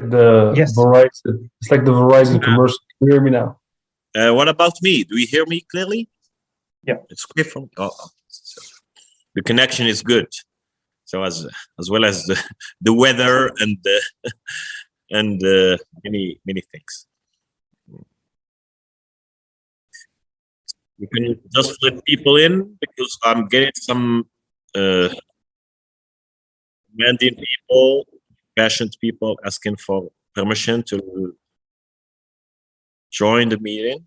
the Yes. Verizon. It's like the Verizon commercial. Can you hear me now? What about me? Do you hear me clearly? Yeah. It's clear from. So the connection is good. So as well as the weather and many things. You can just let people in because I'm getting some demanding people, passionate people asking for permission to join the meeting.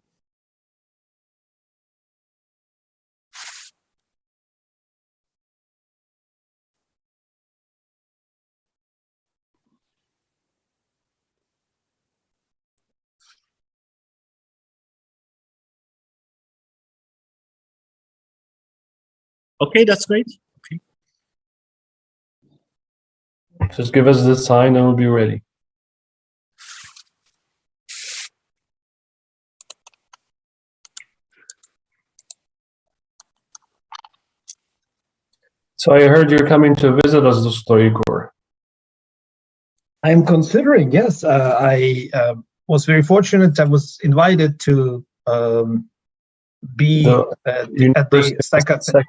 Okay, that's great. Okay. Just give us the sign and we'll be ready. So I heard you're coming to visit us, Igor. I'm considering, yes. I was very fortunate. I was invited to be at the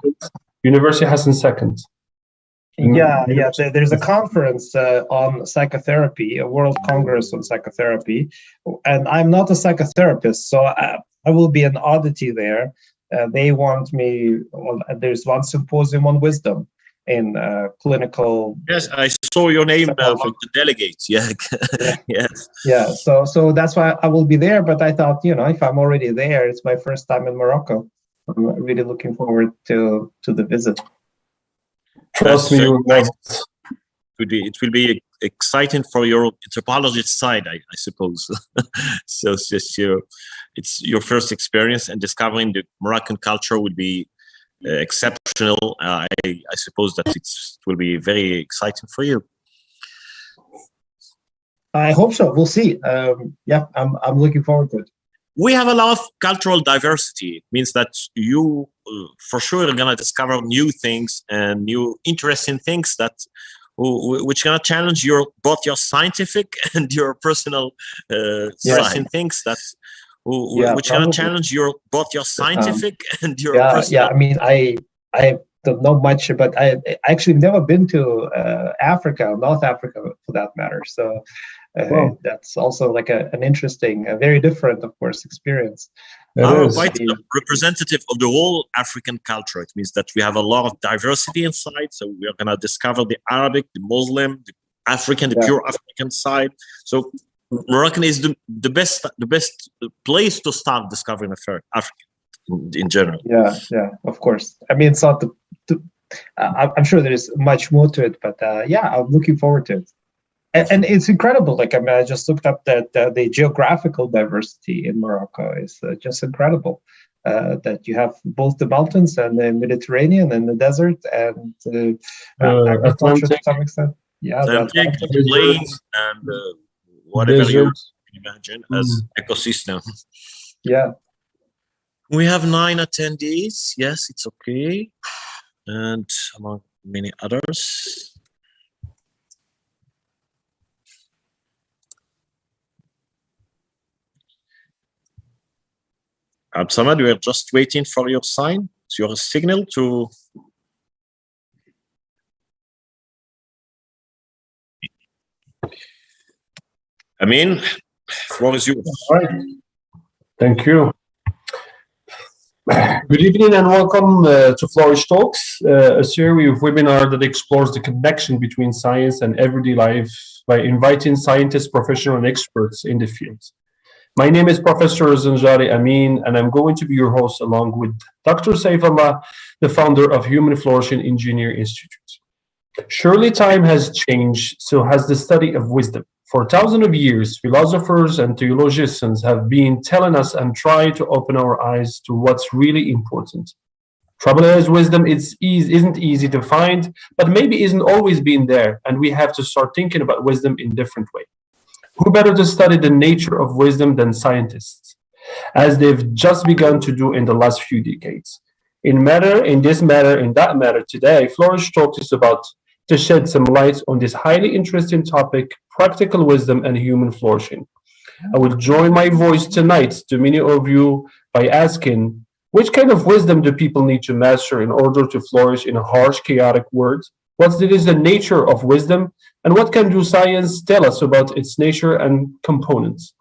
University Hassan II. Yeah. There's a conference on psychotherapy, a World Congress on psychotherapy, and I'm not a psychotherapist, so I will be an oddity there. They want me. Well, there's one symposium on wisdom in clinical. Yes, I saw your name from the delegates. Yeah. Yes. Yeah. So that's why I will be there. But I thought, if I'm already there, it's my first time in Morocco. I'm really looking forward to the visit. Trust me, it will be exciting for your anthropologist side, I suppose. So it's your first experience, and discovering the Moroccan culture would be exceptional. I suppose that it will be very exciting for you. I hope so. We'll see. I'm looking forward to it. We have a lot of cultural diversity. It means that you, for sure, are going to discover new things and new interesting things which are going to challenge both your scientific and your personal interesting things which are going to challenge both your scientific and your personal. Yeah. I mean, I don't know much, but I actually never been to Africa, North Africa, for that matter. So. That's also like an interesting, very different, of course, experience. I'm quite representative of the whole African culture. It means that we have a lot of diversity inside. So we are going to discover the Arabic, the Muslim, the African, the pure African side. So Moroccan is the best place to start discovering African in general. Yeah, of course. I mean, it's not I'm sure there is much more to it, but I'm looking forward to it. And it's incredible. Like, I mean, I just looked up that the geographical diversity in Morocco is just incredible. That you have both the mountains and the Mediterranean and the desert and agriculture to some extent. Yeah, the plains and whatever you can imagine as ecosystem. Yeah. We have 9 attendees. Yes, it's okay. And among many others. Absamad, we are just waiting for your sign, your signal to. Amin, floor is yours. All right. Thank you. Good evening and welcome to Flourish Talks, a series of webinar that explores the connection between science and everyday life by inviting scientists, professionals, and experts in the field. My name is Professor Zanjari Amin, and I'm going to be your host along with Dr. Saifullah, the founder of Human Flourishing Engineer Institute. Surely time has changed, so has the study of wisdom. For thousands of years, philosophers and theologians have been telling us and trying to open our eyes to what's really important. Trouble is, wisdom isn't easy to find, but maybe isn't always been there, and we have to start thinking about wisdom in a different way. Who better to study the nature of wisdom than scientists, as they've just begun to do in the last few decades? In that matter, today, Flourish Talk is about to shed some light on this highly interesting topic, practical wisdom and human flourishing. I will join my voice tonight to many of you by asking, which kind of wisdom do people need to master in order to flourish in a harsh, chaotic world? What is the nature of wisdom, and what can do science tell us about its nature and components?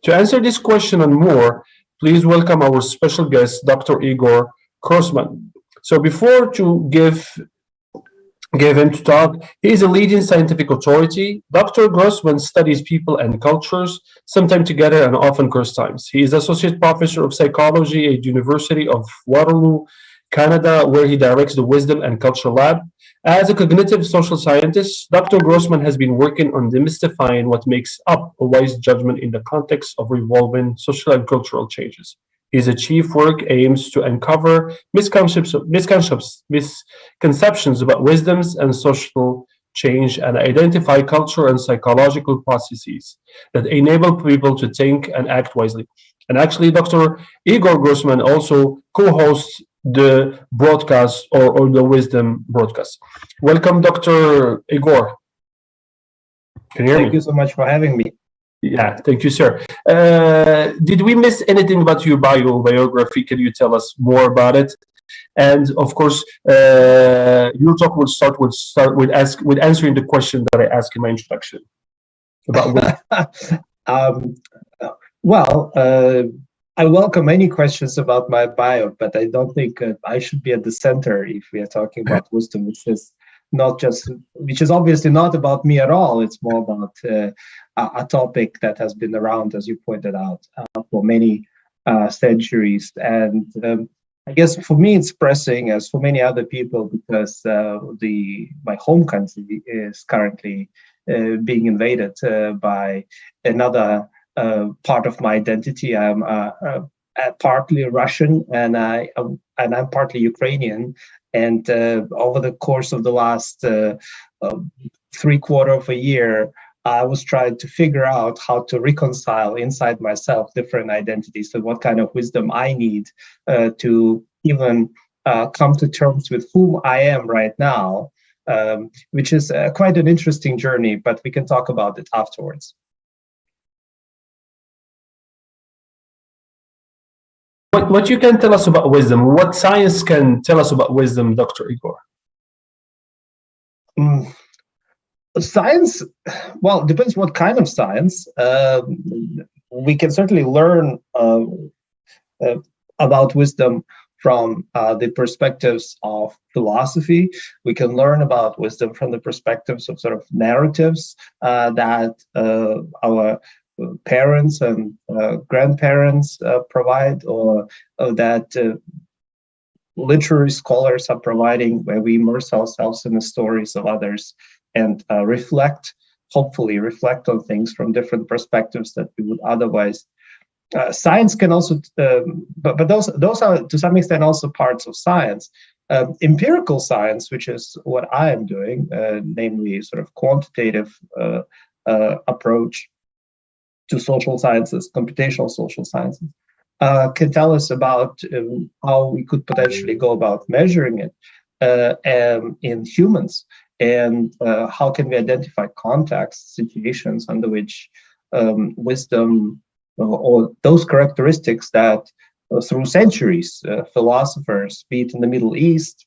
To answer this question and more, please welcome our special guest, Dr. Igor Grossman. So before to give him to talk. He is a leading scientific authority. Dr. Grossman studies people and cultures, sometimes together and often cross times. He is associate professor of psychology at University of Waterloo, Canada, where he directs the Wisdom and Culture Lab. As a cognitive social scientist, Dr. Grossman has been working on demystifying what makes up a wise judgment in the context of revolving social and cultural changes. His chief work aims to uncover misconceptions about wisdoms and social change and identify cultural and psychological processes that enable people to think and act wisely. And actually, Dr. Igor Grossman also co-hosts the broadcast or the Wisdom broadcast. Welcome, Dr. Igor. Can you hear me? Thank you so much for having me. Yeah, thank you, sir. Did we miss anything about your biography? Can you tell us more about it? And of course, your talk will start with answering the question that I asked in my introduction about. I welcome any questions about my bio, but I don't think I should be at the center if we are talking about wisdom, which is obviously not about me at all. It's more about a topic that has been around, as you pointed out, for many centuries. And I guess for me, it's pressing as for many other people because my home country is currently being invaded by another part of my identity. I'm partly Russian and I'm partly Ukrainian. And over the course of the last 3/4 of a year, I was trying to figure out how to reconcile inside myself different identities and what kind of wisdom I need to even come to terms with whom I am right now, which is quite an interesting journey, but we can talk about it afterwards. What you can tell us about wisdom? What science can tell us about wisdom, Dr. Igor? Science, well, it depends what kind of science. We can certainly learn about wisdom from the perspectives of philosophy. We can learn about wisdom from the perspectives of sort of narratives that our parents and grandparents provide, or that literary scholars are providing, where we immerse ourselves in the stories of others and hopefully reflect on things from different perspectives that we would otherwise. Science can also, but those are to some extent also parts of science. Empirical science, which is what I am doing, namely sort of quantitative approach to social sciences, computational social sciences, can tell us about how we could potentially go about measuring it in humans, and how can we identify contexts, situations under which wisdom or those characteristics that through centuries philosophers, be it in the Middle East,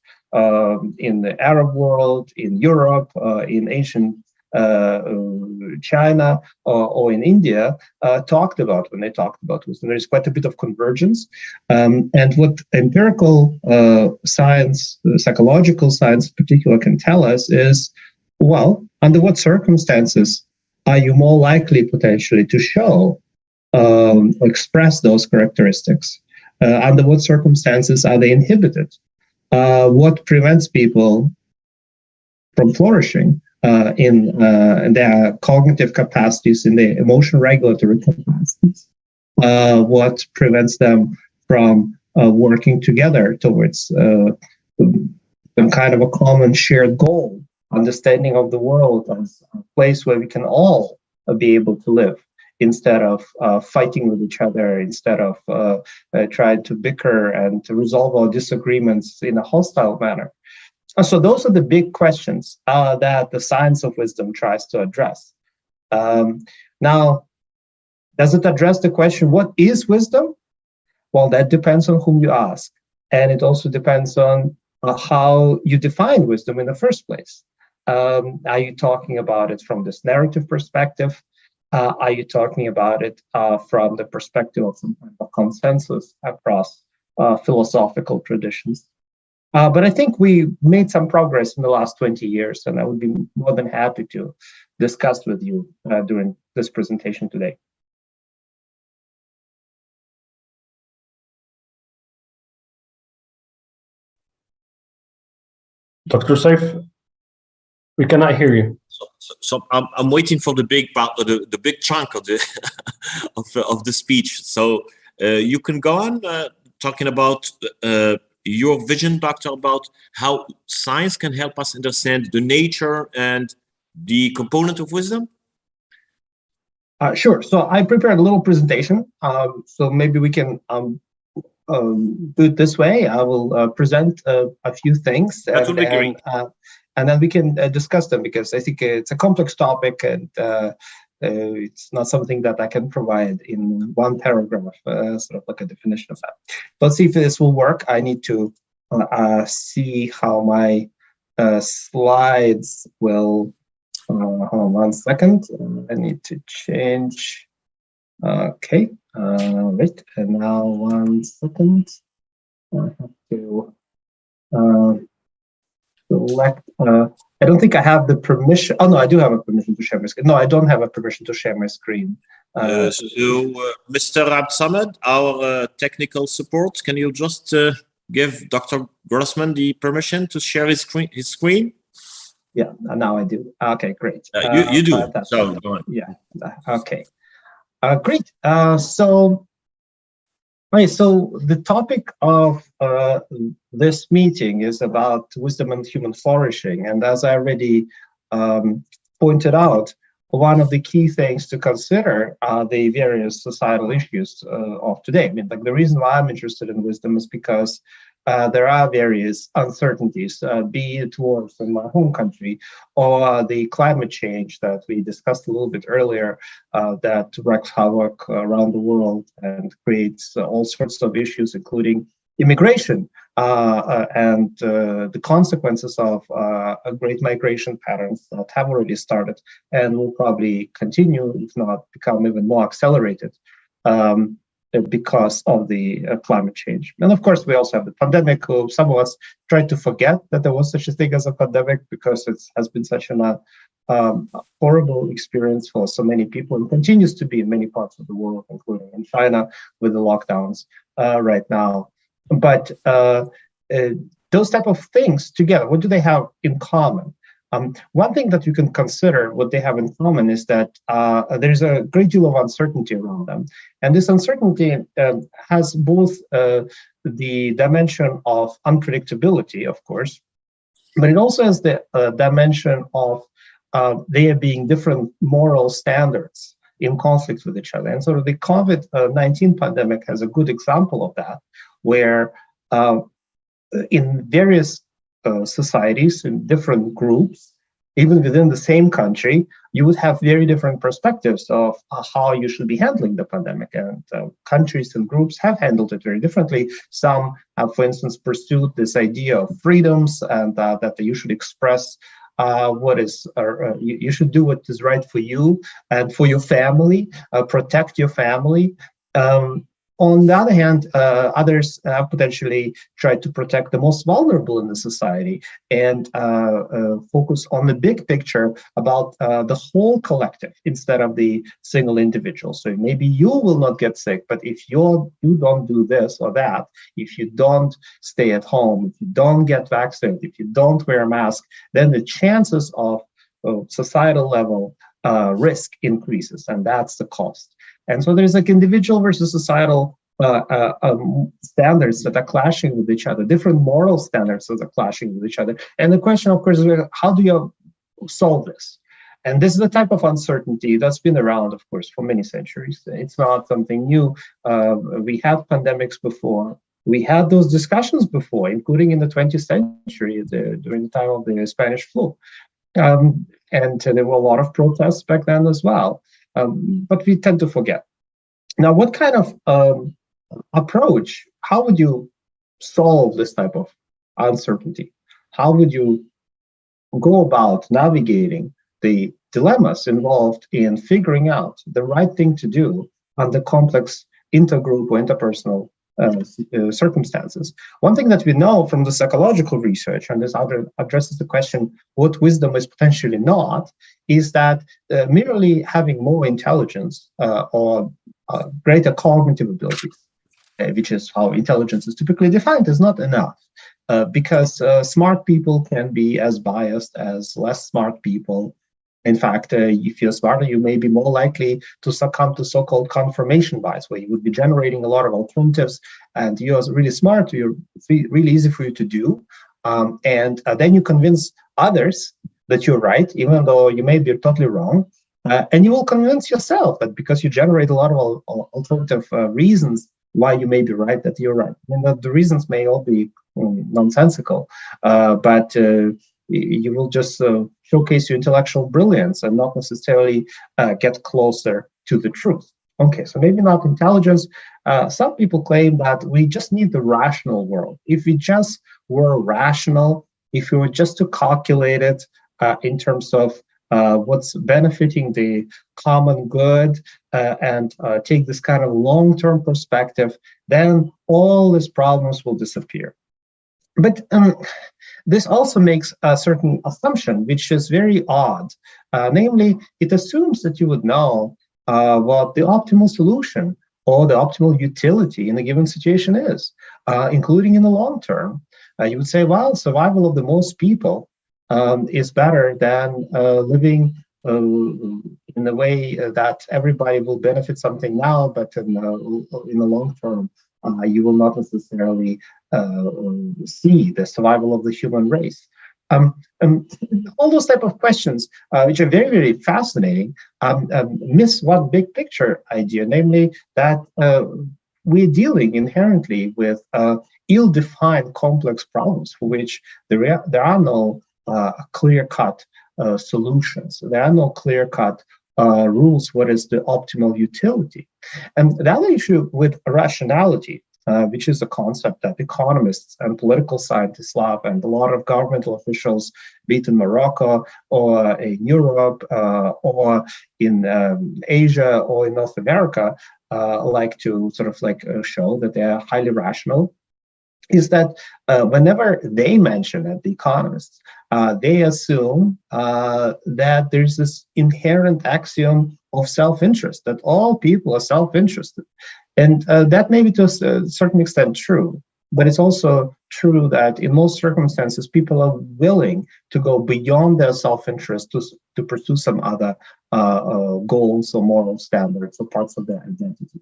in the Arab world, in Europe, in ancient China, or in India, talked about when they talked about wisdom. There is quite a bit of convergence. And what empirical science, psychological science in particular, can tell us is, well, under what circumstances are you more likely potentially to show, express those characteristics? Under what circumstances are they inhibited? What prevents people from flourishing in their cognitive capacities, in their emotion regulatory capacities? What prevents them from working together towards some kind of a common shared goal, understanding of the world as a place where we can all be able to live, instead of fighting with each other, instead of trying to bicker and to resolve our disagreements in a hostile manner. So those are the big questions that the science of wisdom tries to address. Now, does it address the question, what is wisdom? Well, that depends on whom you ask. And it also depends on how you define wisdom in the first place. Are you talking about it from this narrative perspective? Are you talking about it from the perspective of some kind of consensus across philosophical traditions? But I think we made some progress in the last 20 years, and I would be more than happy to discuss with you during this presentation today. Dr. Saif, we cannot hear you. So I'm waiting for the big part, the big chunk of the of the speech. So you can go on talking about your vision, Doctor, about how science can help us understand the nature and the component of wisdom. Sure. So I prepared a little presentation. So maybe we can do it this way. I will present a few things. That would be great. And then we can discuss them, because I think it's a complex topic, and it's not something that I can provide in one paragraph, sort of like a definition of that. Let's see if this will work. I need to see how my slides will. Hold on 1 second. I need to change. Okay. Right. And now 1 second. I have to select. I don't think I have the permission. Oh no, I do have a permission to share my screen. No, I don't have a permission to share my screen. Mr. Absamed, our technical support, can you just give Dr. Grossman the permission to share his screen? Yeah, now I do. Okay, great. You do. So go on. Yeah. Okay. Great. So the topic of this meeting is about wisdom and human flourishing. And as I already pointed out, one of the key things to consider are the various societal issues of today. I mean, like, the reason why I'm interested in wisdom is because there are various uncertainties, be it wars in my home country, or the climate change that we discussed a little bit earlier, that wreaks havoc around the world and creates all sorts of issues, including immigration and the consequences of great migration patterns that have already started and will probably continue, if not become even more accelerated. Because of the climate change. And of course, we also have the pandemic. Some of us tried to forget that there was such a thing as a pandemic, because it has been such a horrible experience for so many people, and continues to be in many parts of the world, including in China with the lockdowns right now. But those type of things together, what do they have in common? One thing that you can consider what they have in common is that there's a great deal of uncertainty around them. And this uncertainty has both the dimension of unpredictability, of course, but it also has the dimension of there being different moral standards in conflict with each other. And sort of the COVID-19 pandemic has a good example of that, where in various societies, in different groups, even within the same country, you would have very different perspectives of how you should be handling the pandemic. And countries and groups have handled it very differently. Some have, for instance, pursued this idea of freedoms, and that you should express what is, you should do what is right for you and for your family, protect your family. On the other hand, others potentially try to protect the most vulnerable in the society and focus on the big picture about the whole collective instead of the single individual. So maybe you will not get sick, but if you don't do this or that, if you don't stay at home, if you don't get vaccinated, if you don't wear a mask, then the chances of societal level risk increases, and that's the cost. And so there's like individual versus societal standards that are clashing with each other, different moral standards that are clashing with each other. And the question, of course, is how do you solve this? And this is the type of uncertainty that's been around, of course, for many centuries. It's not something new. We had pandemics before. We had those discussions before, including in the 20th century, during the time of the Spanish flu. And there were a lot of protests back then as well. But we tend to forget. Now, what kind of approach, how would you solve this type of uncertainty? How would you go about navigating the dilemmas involved in figuring out the right thing to do under complex intergroup or interpersonal circumstances? One thing that we know from the psychological research, and this addresses the question what wisdom is potentially not, is that merely having more intelligence or greater cognitive abilities, which is how intelligence is typically defined, is not enough. Because smart people can be as biased as less smart people. In fact, if you're smarter, you may be more likely to succumb to so-called confirmation bias, where you would be generating a lot of alternatives, and you're really smart, it's really easy for you to do. And then you convince others that you're right, even though you may be totally wrong. And you will convince yourself that because you generate a lot of alternative reasons why you may be right, that you're right. I mean, the reasons may all be nonsensical, but you will just showcase your intellectual brilliance and not necessarily get closer to the truth. Okay, so maybe not intelligence. Some people claim that we just need the rational world. If we just were rational, if we were just to calculate it in terms of what's benefiting the common good and take this kind of long-term perspective, then all these problems will disappear. But this also makes a certain assumption, which is very odd. Namely, it assumes that you would know what the optimal solution or the optimal utility in a given situation is, including in the long term. You would say, well, survival of the most people is better than living in a way that everybody will benefit something now, but in the long term, you will not necessarily see the survival of the human race. All those type of questions, which are very, very fascinating, miss one big picture idea, namely that we're dealing inherently with ill-defined complex problems for which there are no clear-cut solutions. There are no clear-cut rules what is the optimal utility. And the other issue with rationality, which is a concept that economists and political scientists love, and a lot of governmental officials, be it in Morocco or in Europe or in Asia or in North America, like to sort of like show that they are highly rational, is that whenever they mention it, the economists, they assume that there's this inherent axiom of self-interest, that all people are self-interested. And that may be to a certain extent true, but it's also true that in most circumstances, people are willing to go beyond their self-interest to pursue some other goals or moral standards or parts of their identity.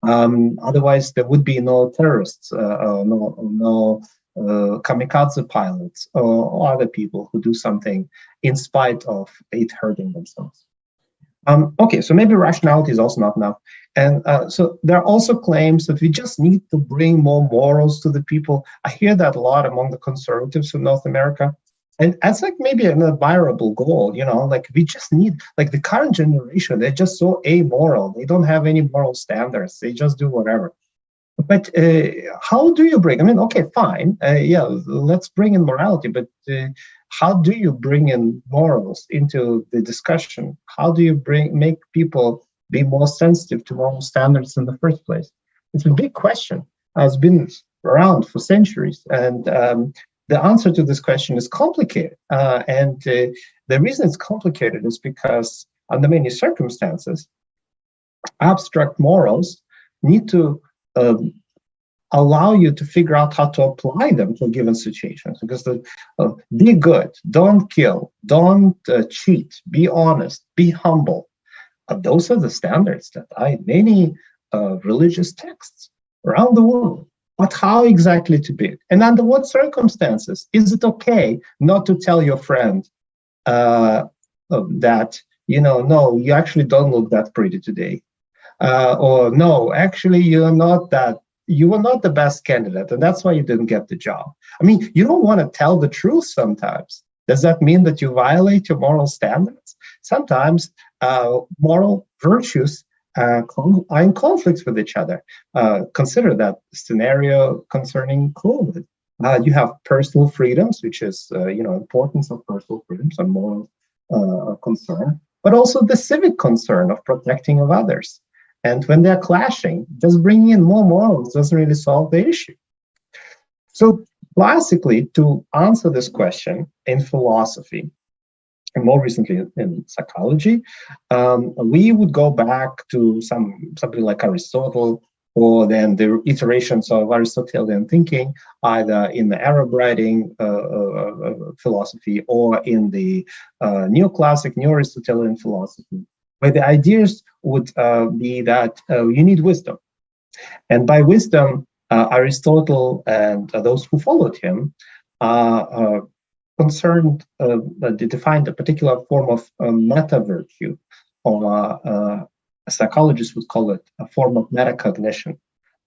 Otherwise, there would be no terrorists, no kamikaze pilots, or other people who do something in spite of it hurting themselves. Okay, so maybe rationality is also not enough. And so there are also claims that we just need to bring more morals to the people. I hear that a lot among the conservatives in North America. And that's like maybe an admirable goal, you know, like we just need, like the current generation, they're just so amoral. They don't have any moral standards. They just do whatever. But how do you bring, I mean, okay, fine. Yeah, let's bring in morality, but how do you bring in morals into the discussion? How do you make people be more sensitive to moral standards in the first place? It's a big question. It's been around for centuries. And the answer to this question is complicated. And the reason it's complicated is because under many circumstances, abstract morals need to allow you to figure out how to apply them to a given situation. Because be good, don't kill, don't cheat, be honest, be humble. Those are the standards that are in many religious texts around the world. But how exactly to be? And under what circumstances? Is it okay not to tell your friend that, you know, no, you actually don't look that pretty today? Or no, actually, you're not that you were not the best candidate, and that's why you didn't get the job. I mean, you don't want to tell the truth sometimes. Does that mean that you violate your moral standards? Sometimes moral virtues are in conflict with each other. Consider that scenario concerning COVID. You have personal freedoms, which is importance of personal freedoms and moral concern, but also the civic concern of protecting of others. And when they're clashing, just bringing in more morals doesn't really solve the issue. So classically, to answer this question in philosophy, and more recently in psychology, we would go back to somebody like Aristotle, or then the iterations of Aristotelian thinking, either in the Arab writing philosophy or in the neoclassic, neo-Aristotelian philosophy, where the ideas would be that you need wisdom. And by wisdom, Aristotle and those who followed him defined a particular form of meta-virtue, or psychologists would call it a form of metacognition,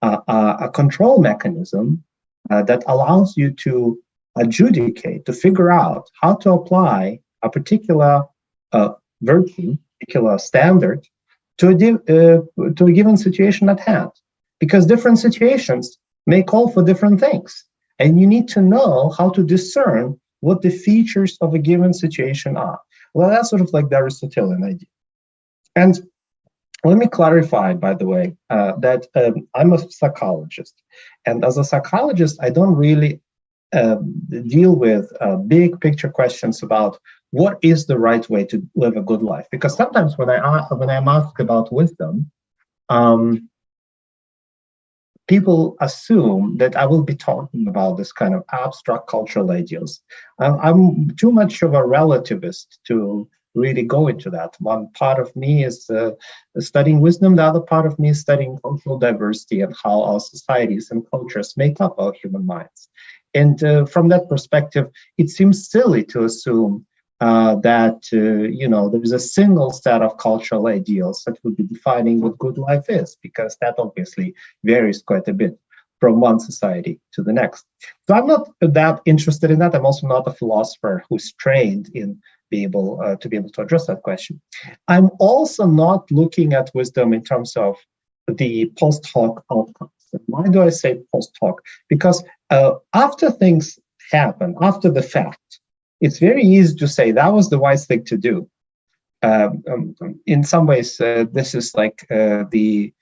a control mechanism that allows you to adjudicate, to figure out how to apply a particular virtue, particular standard to a given situation at hand. Because different situations may call for different things. And you need to know how to discern what the features of a given situation are. Well, that's sort of like the Aristotelian idea. And let me clarify, by the way, that I'm a psychologist. And as a psychologist, I don't really deal with big picture questions about what is the right way to live a good life. Because sometimes when I'm asked about wisdom, people assume that I will be talking about this kind of abstract cultural ideals. I'm too much of a relativist to really go into that. One part of me is studying wisdom. The other part of me is studying cultural diversity and how our societies and cultures make up our human minds. And from that perspective, it seems silly to assume that there is a single set of cultural ideals that would be defining what good life is, because that obviously varies quite a bit from one society to the next. So I'm not that interested in that. I'm also not a philosopher who's trained in be able to address that question. I'm also not looking at wisdom in terms of the post hoc outcomes. Why do I say post hoc? Because after things happen, after the fact, it's very easy to say that was the wise thing to do. In some ways, this is like the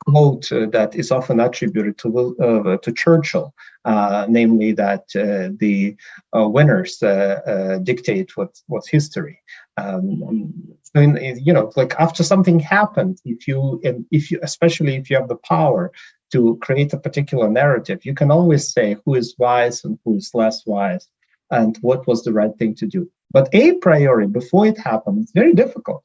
quote that is often attributed to Churchill, namely that the winners dictate what's history. Like after something happened, especially if you have the power to create a particular narrative, you can always say who is wise and who is less wise, and what was the right thing to do. But a priori, before it happened, it's very difficult.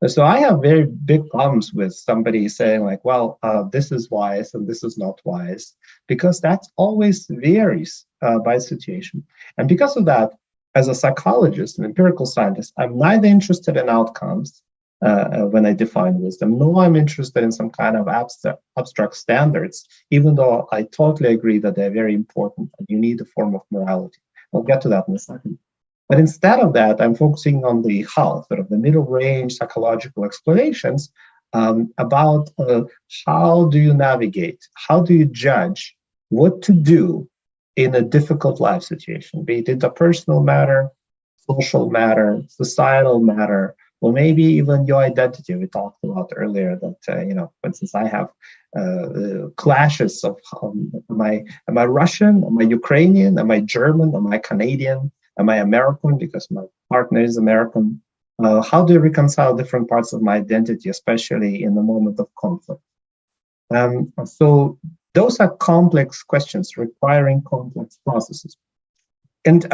So I have very big problems with somebody saying like, well, this is wise and this is not wise, because that always varies by situation. And because of that, as a psychologist, an empirical scientist, I'm neither interested in outcomes when I define wisdom, nor I'm interested in some kind of abstract standards, even though I totally agree that they're very important and you need a form of morality. I'll get to that in a second. But instead of that, I'm focusing on the how, sort of the middle range psychological explanations about how do you navigate, how do you judge what to do in a difficult life situation, be it interpersonal matter, social matter, societal matter, or maybe even your identity. We talked about earlier that, for instance, I have clashes of am I Russian, am I Ukrainian, am I German, am I Canadian? Am I American because my partner is American? How do you reconcile different parts of my identity, especially in the moment of conflict? So those are complex questions requiring complex processes. And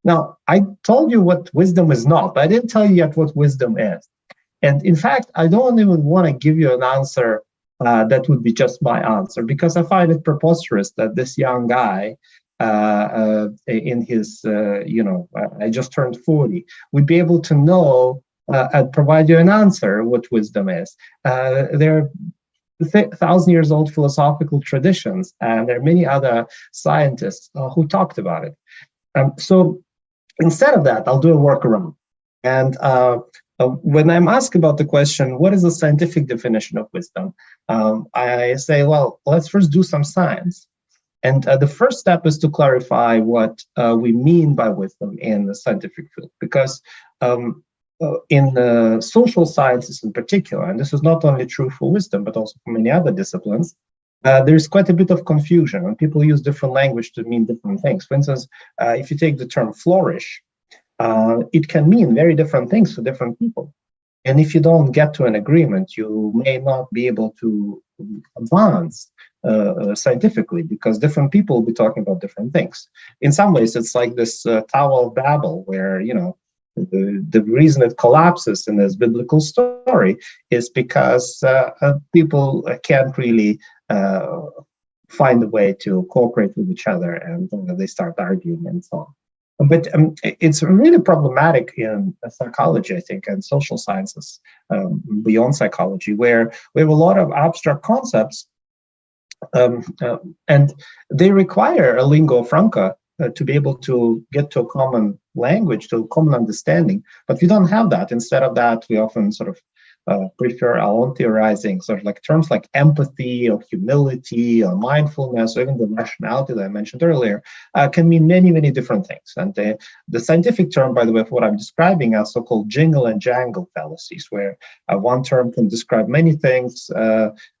now I told you what wisdom is not, but I didn't tell you yet what wisdom is. And in fact, I don't even want to give you an answer that would be just my answer, because I find it preposterous that this young guy in his, I just turned 40, would be able to know and provide you an answer what wisdom is. There are 1,000-years-old philosophical traditions, and there are many other scientists who talked about it. So instead of that, I'll do a workaround. And when I'm asked about the question, what is the scientific definition of wisdom? I say, well, let's first do some science. And the first step is to clarify what we mean by wisdom in the scientific field, because in the social sciences in particular, and this is not only true for wisdom, but also for many other disciplines, there's quite a bit of confusion, and people use different language to mean different things. For instance, if you take the term flourish, it can mean very different things for different people. And if you don't get to an agreement, you may not be able to advance scientifically, because different people will be talking about different things. In some ways, it's like this Tower of Babel, where, you know, the reason it collapses in this biblical story is because people can't really find a way to cooperate with each other, and they start arguing and so on. But it's really problematic in psychology, I think, and social sciences beyond psychology, where we have a lot of abstract concepts, and they require a lingua franca to be able to get to a common language, to a common understanding. But we don't have that. Instead of that, we often sort of prefer our own theorizing, sort of like terms like empathy or humility or mindfulness, or even the rationality that I mentioned earlier, can mean many, many different things. And the scientific term, by the way, for what I'm describing are so-called jingle and jangle fallacies, where one term can describe many things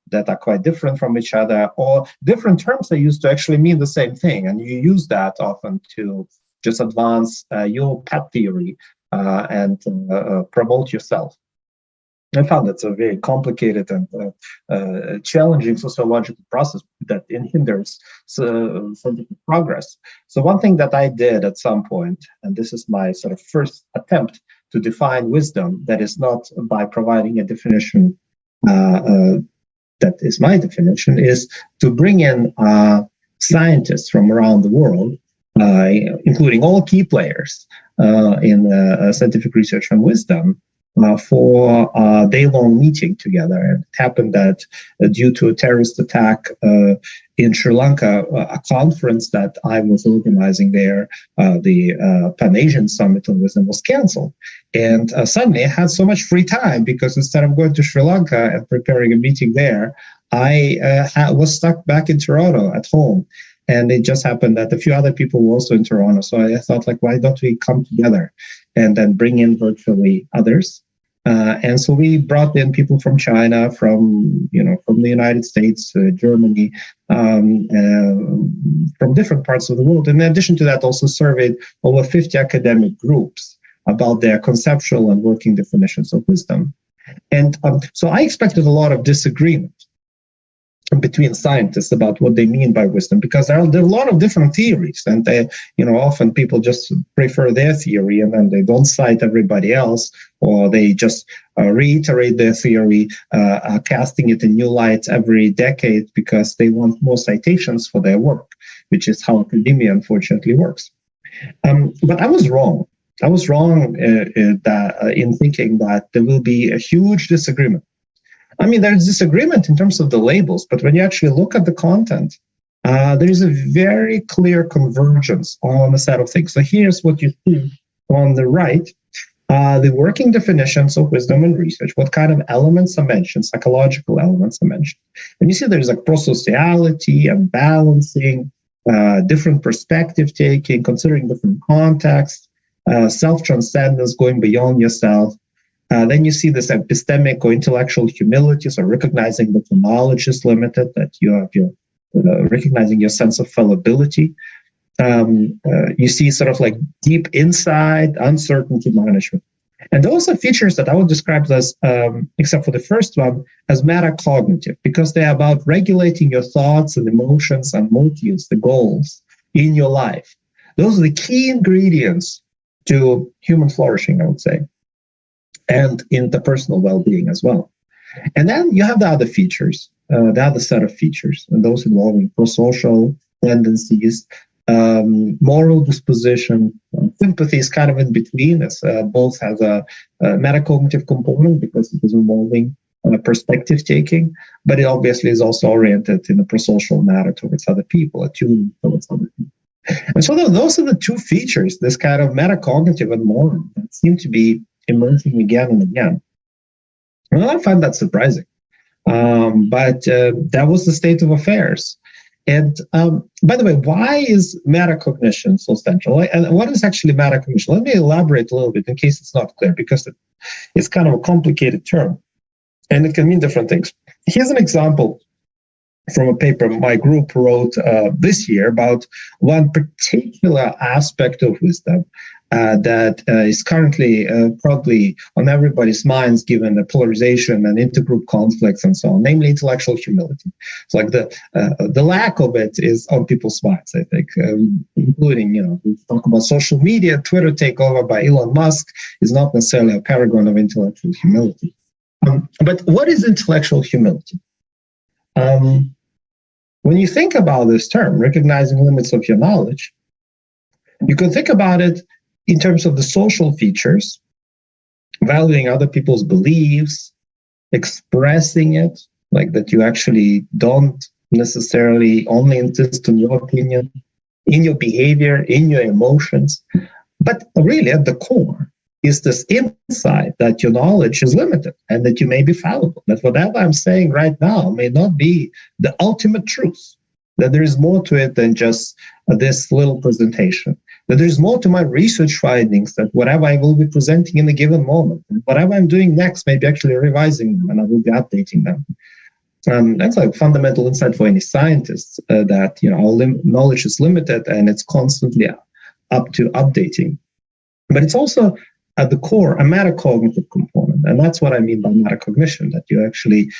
that are quite different from each other, or different terms are used to actually mean the same thing. And you use that often to just advance your pet theory and promote yourself. I found that's a very complicated and challenging sociological process that hinders scientific progress. So one thing that I did at some point, and this is my sort of first attempt to define wisdom, that is not by providing a definition that is my definition, is to bring in scientists from around the world, including all key players in scientific research on wisdom, for a day-long meeting together. And it happened that due to a terrorist attack in Sri Lanka, a conference that I was organizing there, the Pan-Asian Summit on Wisdom, was canceled. And suddenly I had so much free time, because instead of going to Sri Lanka and preparing a meeting there, I was stuck back in Toronto at home. And it just happened that a few other people were also in Toronto. So I thought, like, why don't we come together and then bring in virtually others? And so we brought in people from China, from the United States, Germany, from different parts of the world. In addition to that, also surveyed over 50 academic groups about their conceptual and working definitions of wisdom. And so I expected a lot of disagreement between scientists about what they mean by wisdom, because there are a lot of different theories, and they, often people just prefer their theory and then they don't cite everybody else, or they just reiterate their theory, casting it in new lights every decade because they want more citations for their work, which is how academia unfortunately works. But I was wrong. I was wrong in thinking that there will be a huge disagreement. I mean, there's disagreement in terms of the labels, but when you actually look at the content, there is a very clear convergence on a set of things. So here's what you see on the right, the working definitions of wisdom and research, what kind of elements are mentioned, psychological elements are mentioned. And you see there's like prosociality and balancing, different perspective taking, considering different contexts, self-transcendence, going beyond yourself. Then you see this epistemic or intellectual humility, so recognizing that the knowledge is limited, that you have your recognizing your sense of fallibility. You see sort of like deep insight, uncertainty management. And those are features that I would describe as, except for the first one, as metacognitive, because they're about regulating your thoughts and emotions and motives, the goals in your life. Those are the key ingredients to human flourishing, I would say, and interpersonal well-being as well. And then you have the other features, the other set of features, and those involving prosocial tendencies, moral disposition. Sympathy is kind of in between. It's both has a metacognitive component because it is involving perspective taking, but it obviously is also oriented in a prosocial manner towards other people, attuned towards other people. And so those are the two features, this kind of metacognitive and moral, that seem to be emerging again and again. Well, I find that surprising. But that was the state of affairs. And by the way, why is metacognition so central? And what is actually metacognition? Let me elaborate a little bit in case it's not clear, because it's kind of a complicated term and it can mean different things. Here's an example from a paper my group wrote this year about one particular aspect of wisdom that is currently probably on everybody's minds given the polarization and intergroup conflicts and so on, namely intellectual humility. It's like the lack of it is on people's minds, I think, including, we talk about social media, Twitter takeover by Elon Musk is not necessarily a paragon of intellectual humility. But what is intellectual humility? When you think about this term, recognizing limits of your knowledge, you can think about it in terms of the social features, valuing other people's beliefs, expressing it, like that you actually don't necessarily only insist on your opinion, in your behavior, in your emotions. But really at the core is this insight that your knowledge is limited and that you may be fallible, that whatever I'm saying right now may not be the ultimate truth, that there is more to it than just this little presentation, that there's more to my research findings, that whatever I will be presenting in a given moment, and whatever I'm doing next may be actually revising them and I will be updating them. That's like fundamental insight for any scientist, that our knowledge is limited and it's constantly up to updating. But it's also at the core a metacognitive component, and that's what I mean by metacognition, that you actually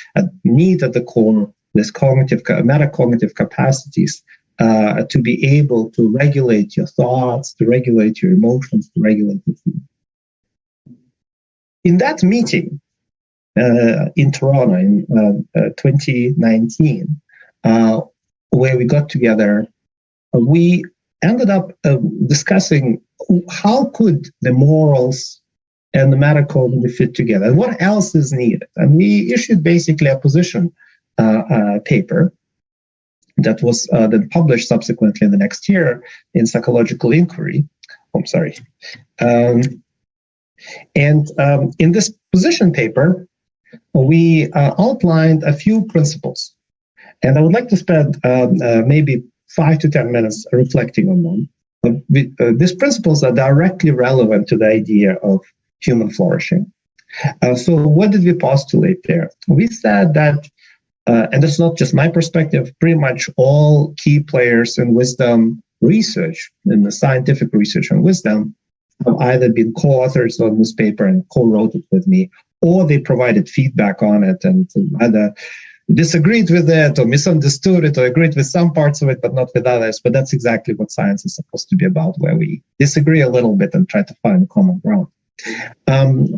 need at the core this metacognitive capacities to be able to regulate your thoughts, to regulate your emotions, to regulate your feelings. In that meeting in Toronto in 2019, where we got together, we ended up discussing how could the morals and the metacognitive fit together, and what else is needed. And we issued basically a position paper that was then published subsequently in the next year in Psychological Inquiry. And in this position paper, we outlined a few principles. And I would like to spend maybe 5 to 10 minutes reflecting on them. These principles are directly relevant to the idea of human flourishing. So what did we postulate there? We said that, and it's not just my perspective, pretty much all key players in wisdom research, in the scientific research on wisdom, have either been co-authors on this paper and co-wrote it with me, or they provided feedback on it and either disagreed with it or misunderstood it or agreed with some parts of it but not with others. But that's exactly what science is supposed to be about, where we disagree a little bit and try to find common ground.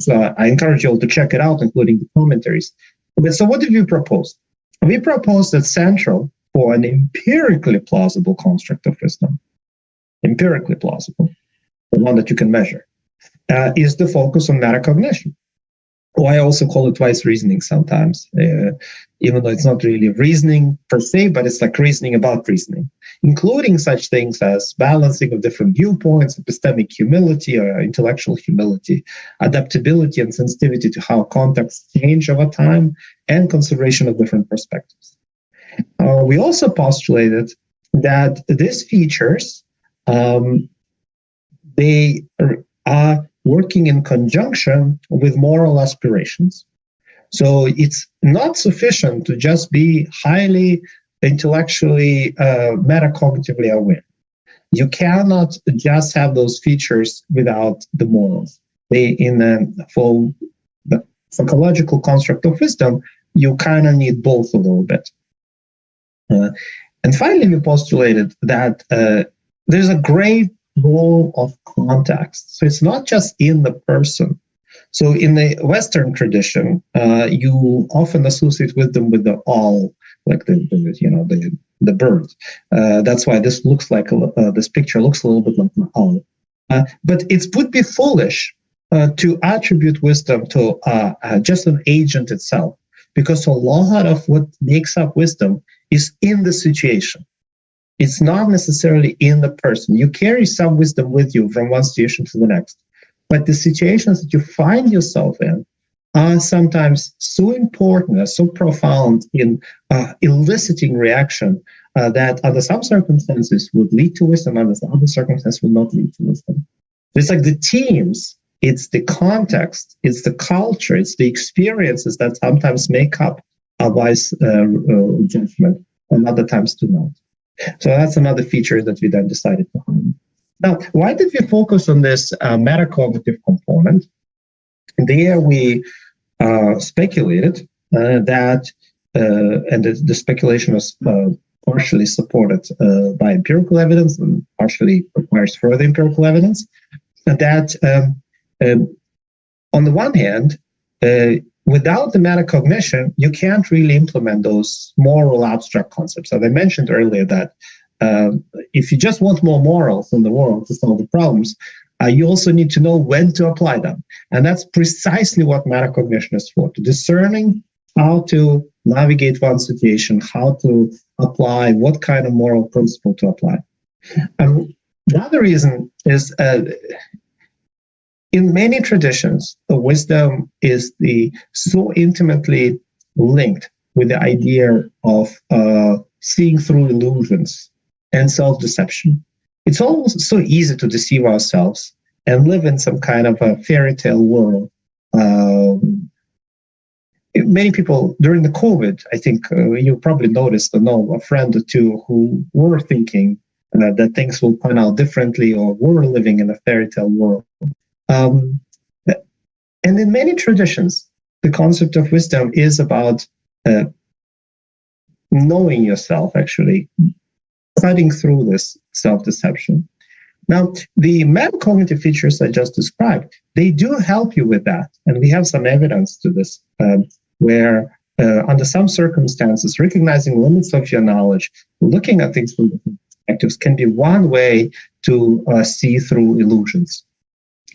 So I encourage you all to check it out, including the commentaries. But so what did we propose? We proposed that central for an empirically plausible construct of wisdom, empirically plausible, the one that you can measure, is the focus on metacognition. Or I also call it wise reasoning sometimes, even though it's not really reasoning per se, but it's like reasoning about reasoning, including such things as balancing of different viewpoints, epistemic humility or intellectual humility, adaptability and sensitivity to how contexts change over time, and consideration of different perspectives. We also postulated that these features, they are working in conjunction with moral aspirations. So it's not sufficient to just be highly intellectually, metacognitively aware. You cannot just have those features without the morals. For the psychological construct of wisdom, you kind of need both a little bit. And finally, we postulated that there's a great role of context. So it's not just in the person. So in the Western tradition, you often associate wisdom with the all, like the the bird. That's why this looks like this picture looks a little bit like an owl. But it would be foolish to attribute wisdom to just an agent itself, because a lot of what makes up wisdom is in the situation. It's not necessarily in the person. You carry some wisdom with you from one situation to the next, but the situations that you find yourself in are sometimes so important, so profound in eliciting reaction that under some circumstances would lead to wisdom, under other circumstances will not lead to wisdom. It's like the teams, it's the context, it's the culture, it's the experiences that sometimes make up a wise judgment and other times do not. So that's another feature that we then decided to harness. Now, why did we focus on this metacognitive component? There we speculated that, and the speculation was partially supported by empirical evidence and partially requires further empirical evidence, that on the one hand, without the metacognition, you can't really implement those moral abstract concepts. As I mentioned earlier, that if you just want more morals in the world to solve the problems, you also need to know when to apply them. And that's precisely what metacognition is for, to discerning how to navigate one situation, how to apply, what kind of moral principle to apply. And the other reason is in many traditions, the wisdom is so intimately linked with the idea of seeing through illusions and self-deception. It's almost so easy to deceive ourselves and live in some kind of a fairy tale world. Many people during the COVID, I think you probably noticed or know a friend or two who were thinking that things will pan out differently or were living in a fairy tale world. And in many traditions, the concept of wisdom is about knowing yourself, actually, cutting through this self-deception. Now, the metacognitive features I just described, they do help you with that. And we have some evidence to this, where under some circumstances, recognizing limits of your knowledge, looking at things from different perspectives can be one way to see through illusions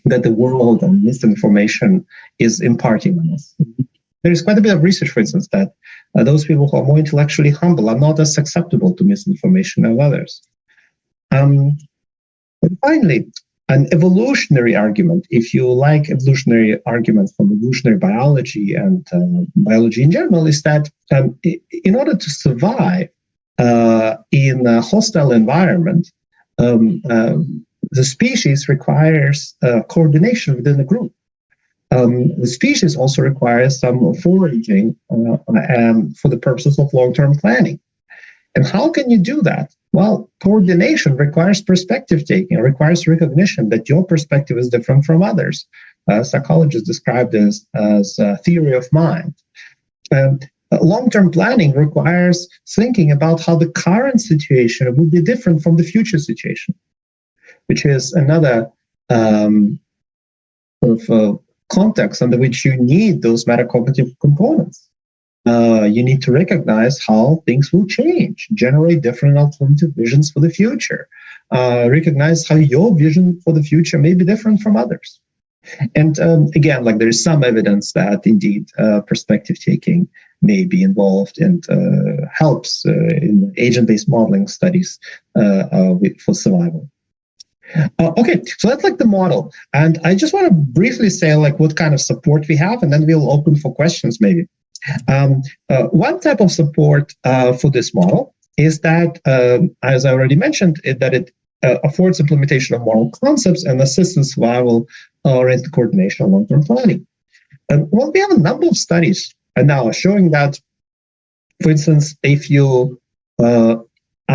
that the world and misinformation is imparting on us. There is quite a bit of research, for instance, that those people who are more intellectually humble are not as susceptible to misinformation as others. And finally, an evolutionary argument, if you like evolutionary arguments from evolutionary biology and biology in general, is that in order to survive in a hostile environment, the species requires coordination within the group. The species also requires some foraging for the purposes of long-term planning. And how can you do that? Well, coordination requires perspective taking, requires recognition that your perspective is different from others. Psychologists describe this as theory of mind. Long-term planning requires thinking about how the current situation will be different from the future situation, which is another context under which you need those metacognitive components. You need to recognize how things will change, generate different alternative visions for the future, recognize how your vision for the future may be different from others. And again, like there is some evidence that indeed perspective taking may be involved and helps in agent-based modeling studies for survival. Okay, so that's like the model. And I just want to briefly say like what kind of support we have, and then we'll open for questions maybe. One type of support for this model is that, as I already mentioned, that it affords implementation of moral concepts and assists in survival-oriented coordination of long-term planning. Well, we have a number of studies now showing that, for instance, if you are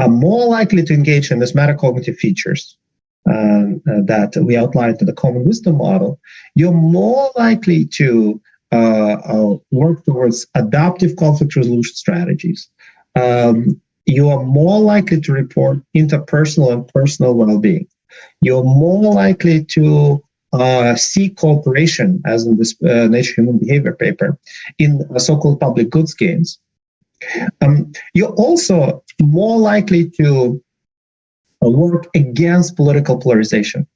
more likely to engage in these metacognitive features that we outlined in the common wisdom model, you're more likely to work towards adaptive conflict resolution strategies. You are more likely to report interpersonal and personal well-being. You're more likely to seek cooperation, as in this Nature Human Behavior paper, in so-called public goods games. You're also more likely to work against political polarization.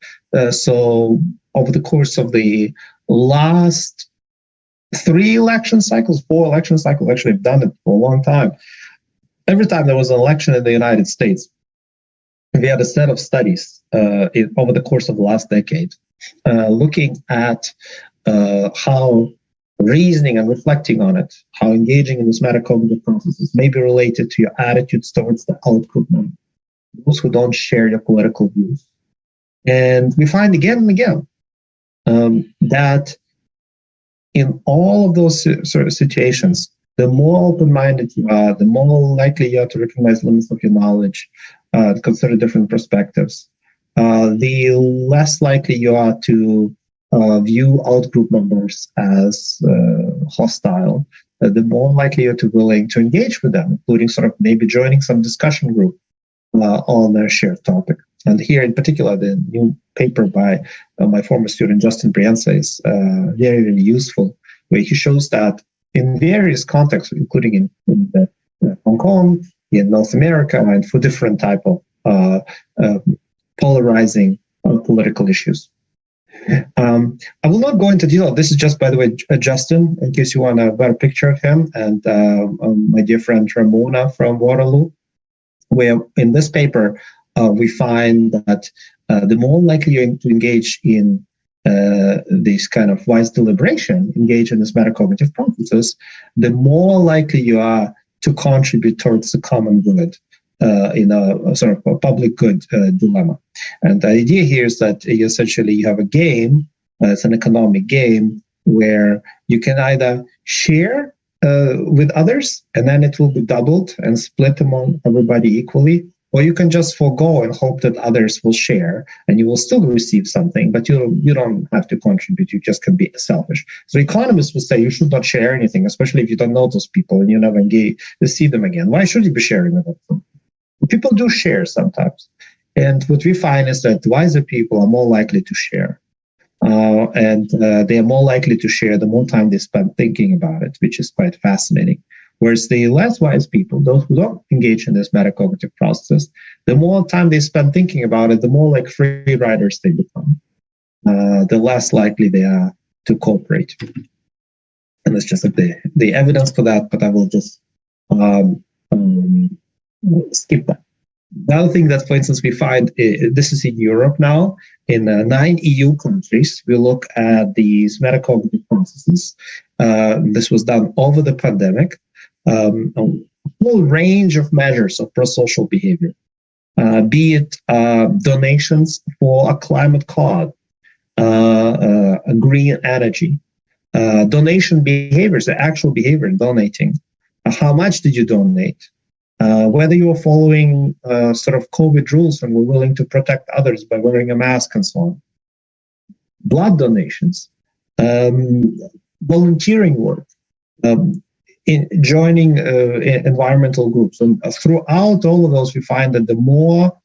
So over the course of the last 4 election cycles, actually I've done it for a long time. Every time there was an election in the United States, we had a set of studies over the course of the last decade looking at how reasoning and reflecting on it, how engaging in this metacognitive processes may be related to your attitudes towards the outgroup member, those who don't share your political views. And we find again and again that in all of those sort of situations, the more open-minded you are, the more likely you are to recognize limits of your knowledge, consider different perspectives, the less likely you are to view outgroup members as hostile, the more likely you're to willing to engage with them, including sort of maybe joining some discussion group on a shared topic. And here in particular, the new paper by my former student, Justin Brienza, is very, very useful, where he shows that in various contexts, including in Hong Kong, in North America, and for different type of polarizing political issues. I will not go into detail. This is just, by the way, Justin, in case you want a better picture of him, and my dear friend Ramona from Waterloo, where in this paper, we find that the more likely you're to engage in this kind of wise deliberation, engage in this metacognitive processes, the more likely you are to contribute towards the common good in a sort of a public good dilemma. And the idea here is that essentially you have a game, it's an economic game, where you can either share with others, and then it will be doubled and split among everybody equally, or you can just forego and hope that others will share, and you will still receive something, but you don't have to contribute. You just can be selfish. So economists will say you should not share anything, especially if you don't know those people and you never see them again. Why should you be sharing with them? People do share sometimes. And what we find is that wiser people are more likely to share. And they are more likely to share the more time they spend thinking about it, which is quite fascinating. Whereas the less wise people, those who don't engage in this metacognitive process, the more time they spend thinking about it, the more like free riders they become. The less likely they are to cooperate. And it's just like the evidence for that, but I will just skip that. The other thing that, for instance, we find, this is in Europe now, in 9 EU countries, we look at these metacognitive processes. This was done over the pandemic. A whole range of measures of prosocial behavior, be it donations for a climate cause, a green energy, donation behaviors, the actual behavior in donating. How much did you donate? Whether you are following sort of COVID rules and were willing to protect others by wearing a mask and so on. Blood donations, volunteering work, in joining environmental groups. And throughout all of those, we find that the more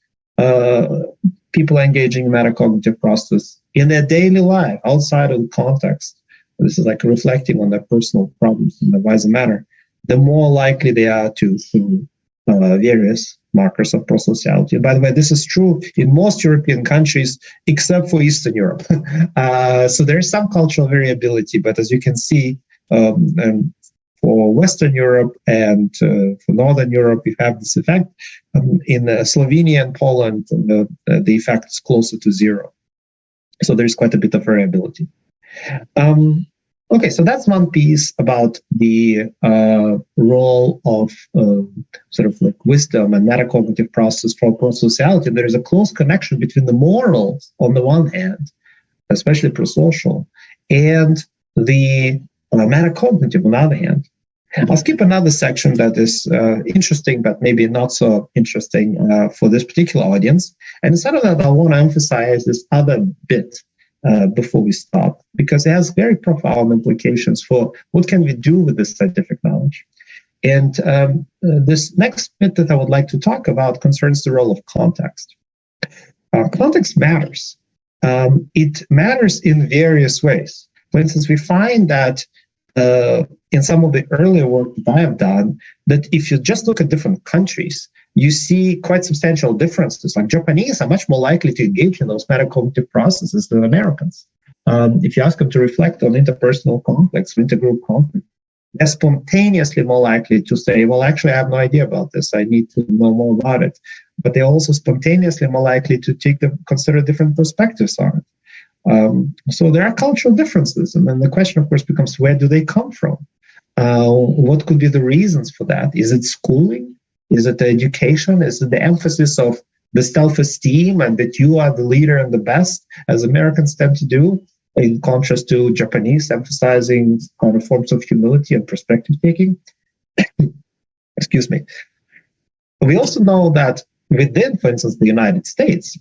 people are engaging in metacognitive process in their daily life, outside of the context, this is like reflecting on their personal problems in a wiser manner, the more likely they are to show various markers of prosociality. And by the way, this is true in most European countries, except for Eastern Europe. So there is some cultural variability, but as you can see, for Western Europe and for Northern Europe, you have this effect. In Slovenia and Poland, the effect is closer to zero. So there's quite a bit of variability. Okay, so that's one piece about the role of sort of like wisdom and metacognitive process for prosociality. There is a close connection between the morals on the one hand, especially prosocial, and the metacognitive on the other hand. I'll skip another section that is interesting, but maybe not so interesting for this particular audience. And instead of that, I want to emphasize this other bit before we stop, because it has very profound implications for what can we do with this scientific knowledge. And this next bit that I would like to talk about concerns the role of context. Context matters. It matters in various ways. For instance, we find that in some of the earlier work that I have done, that if you just look at different countries, you see quite substantial differences. Like Japanese are much more likely to engage in those metacognitive processes than Americans. If you ask them to reflect on interpersonal conflicts, intergroup conflict, they're spontaneously more likely to say, well, actually, I have no idea about this. I need to know more about it. But they're also spontaneously more likely to consider different perspectives on it. So there are cultural differences. And then the question, of course, becomes, where do they come from? What could be the reasons for that? Is it schooling? Is it the education? Is it the emphasis of the self-esteem and that you are the leader and the best, as Americans tend to do, in contrast to Japanese emphasizing kind of forms of humility and perspective taking? Excuse me. We also know that within, for instance, the United States,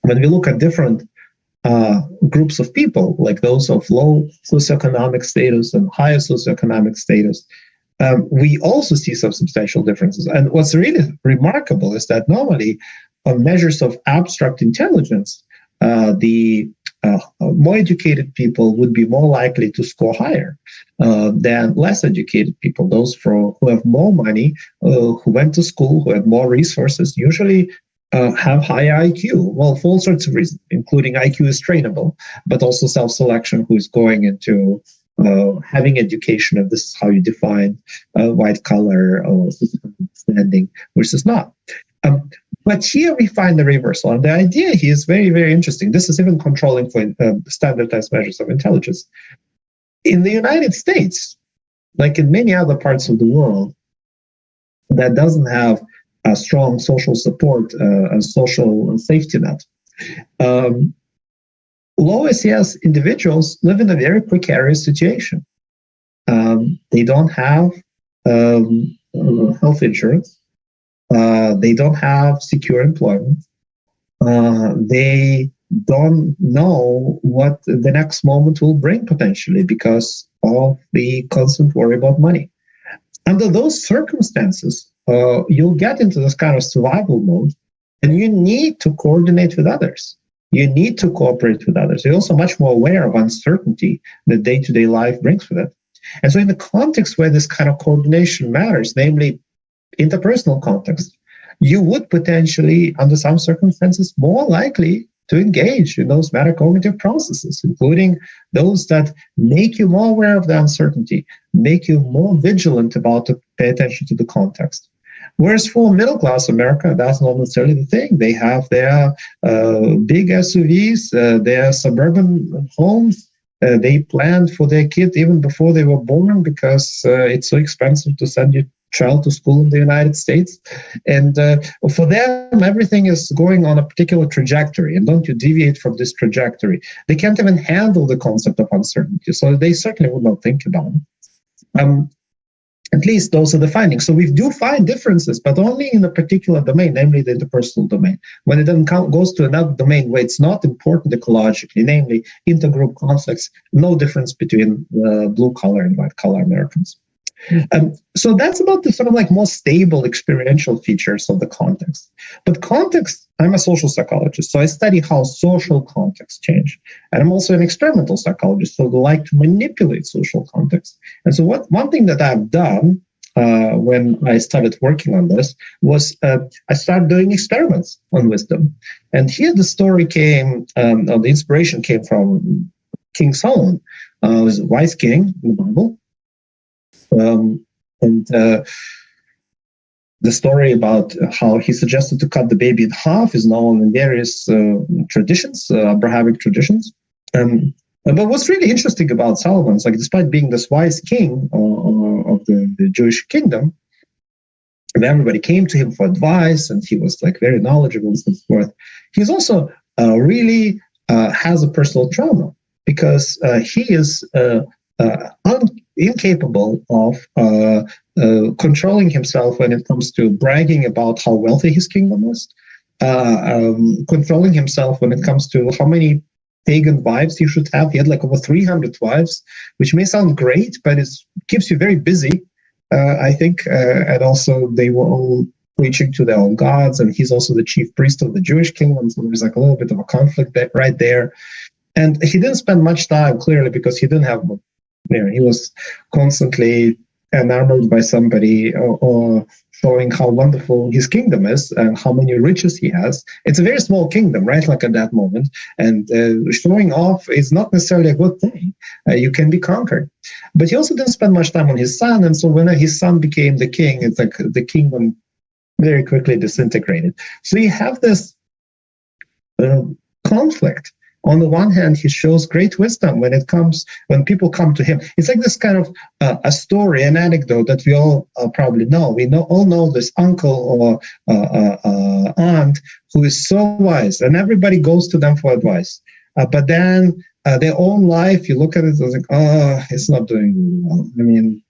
when we look at different groups of people, like those of low socioeconomic status and higher socioeconomic status, we also see some substantial differences. And what's really remarkable is that normally on measures of abstract intelligence, the more educated people would be more likely to score higher than less educated people. Those who have more money, who went to school, who have more resources, usually have higher IQ. Well, for all sorts of reasons, including IQ is trainable, but also self-selection, who is going into having education, if this is how you define white collar or understanding versus not. But here we find the reversal. And the idea here is very, very interesting. This is even controlling for standardized measures of intelligence. In the United States, like in many other parts of the world, that doesn't have a strong social support, a social safety net. Low SES individuals live in a very precarious situation. They don't have health insurance. They don't have secure employment. They don't know what the next moment will bring potentially because of the constant worry about money. Under those circumstances, you'll get into this kind of survival mode, and you need to coordinate with others. You need to cooperate with others. You're also much more aware of uncertainty that day-to-day life brings with it. And so in the context where this kind of coordination matters, namely interpersonal context, you would potentially, under some circumstances, more likely to engage in those metacognitive processes, including those that make you more aware of the uncertainty, make you more vigilant about to pay attention to the context. Whereas for middle-class America, that's not necessarily the thing. They have their big SUVs, their suburban homes. They planned for their kid even before they were born because it's so expensive to send your child to school in the United States. And for them, everything is going on a particular trajectory. And don't you deviate from this trajectory. They can't even handle the concept of uncertainty. So they certainly would not think about it. At least those are the findings. So we do find differences, but only in a particular domain, namely the interpersonal domain. When it then goes to another domain where it's not important ecologically, namely intergroup conflicts, no difference between blue-collar and white-collar Americans. So that's about the sort of like more stable experiential features of the context. But context, I'm a social psychologist, so I study how social contexts change. And I'm also an experimental psychologist, so I like to manipulate social context. And so one thing that I've done when I started working on this was I started doing experiments on wisdom. And here the story came, or the inspiration came from King Solomon, who was a wise king in the Bible. The story about how he suggested to cut the baby in half is known in various traditions, Abrahamic traditions. But what's really interesting about Solomon is, like, despite being this wise king of the Jewish kingdom, and everybody came to him for advice, and he was like very knowledgeable and so forth. He's also really has a personal trauma because he is incapable of controlling himself when it comes to bragging about how wealthy his kingdom is, controlling himself when it comes to how many pagan wives he should have. He had like over 300 wives, which may sound great, but it keeps you very busy, I think. And also they were all preaching to their own gods, and he's also the chief priest of the Jewish kingdom, so there's like a little bit of a conflict right there. And he didn't spend much time, clearly, because he didn't have He was constantly enamored by somebody, or showing how wonderful his kingdom is and how many riches he has. It's a very small kingdom, right? Like at that moment. And showing off is not necessarily a good thing. You can be conquered. But he also didn't spend much time on his son. And so when his son became the king, it's like the kingdom very quickly disintegrated. So you have this conflict. On the one hand, he shows great wisdom when people come to him. It's like this kind of a story, an anecdote that we all probably know. We all know this uncle or aunt who is so wise, and everybody goes to them for advice. But then their own life, you look at it, it's like, oh, it's not doing really well. I mean,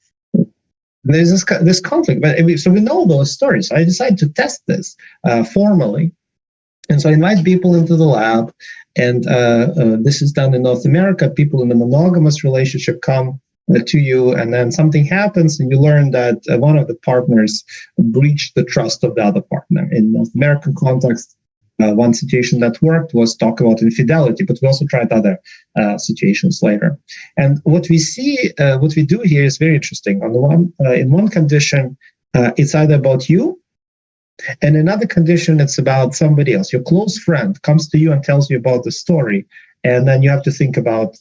there's this conflict. So we know those stories. I decided to test this formally. And so I invite people into the lab, and this is done in North America. People in a monogamous relationship come to you, and then something happens, and you learn that one of the partners breached the trust of the other partner. In North American context, one situation that worked was talk about infidelity, but we also tried other situations later. And what we see, what we do here is very interesting. In one condition, it's either about you, and another condition, it's about somebody else. Your close friend comes to you and tells you about the story, and then you have to think about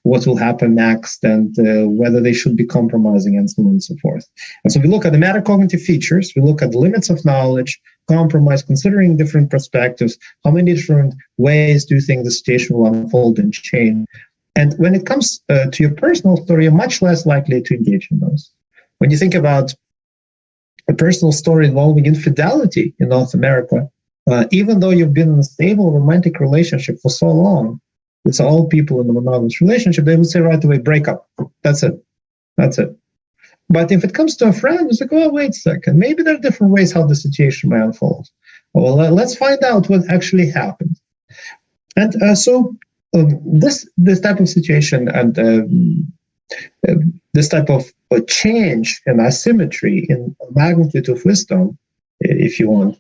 what will happen next and whether they should be compromising and so on and so forth. And so we look at the metacognitive features, we look at the limits of knowledge, compromise, considering different perspectives, how many different ways do you think the situation will unfold and change. And when it comes to your personal story, you're much less likely to engage in those. When you think about a personal story involving infidelity in North America, even though you've been in a stable romantic relationship for so long, it's all people in a monogamous relationship, they would say right away, break up. That's it. That's it. But if it comes to a friend, it's like, oh, wait a second. Maybe there are different ways how the situation may unfold. Well, let's find out what actually happened. And so this type of situation and this type of change and asymmetry in magnitude of wisdom, if you want,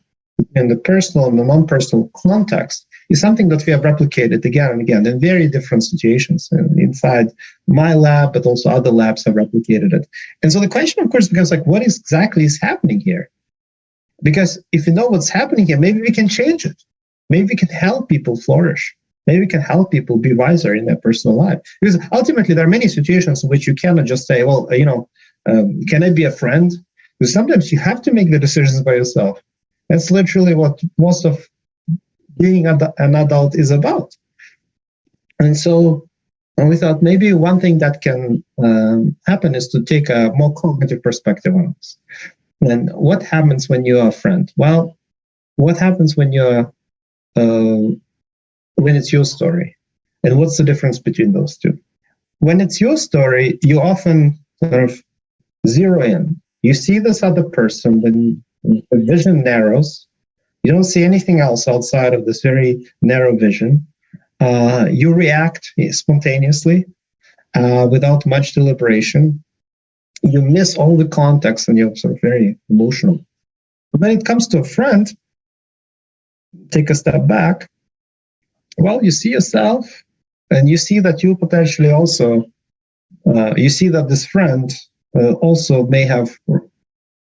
in the personal and the non-personal context, is something that we have replicated again and again in very different situations. And inside my lab, but also other labs have replicated it. And so the question, of course, becomes like, what exactly is happening here? Because if you know what's happening here, maybe we can change it. Maybe we can help people flourish. Maybe we can help people be wiser in their personal life. Because ultimately, there are many situations in which you cannot just say, well, can I be a friend? Because sometimes you have to make the decisions by yourself. That's literally what most of being an adult is about. And so we thought maybe one thing that can happen is to take a more cognitive perspective on this. And what happens when you're a friend? Well, what happens when it's your story? And what's the difference between those two? When it's your story, you often sort of zero in. You see this other person, then the vision narrows. You don't see anything else outside of this very narrow vision. You react spontaneously without much deliberation. You miss all the context and you're sort of very emotional. But when it comes to a friend, take a step back. Well, you see yourself and you see that you potentially also, you see that this friend also may have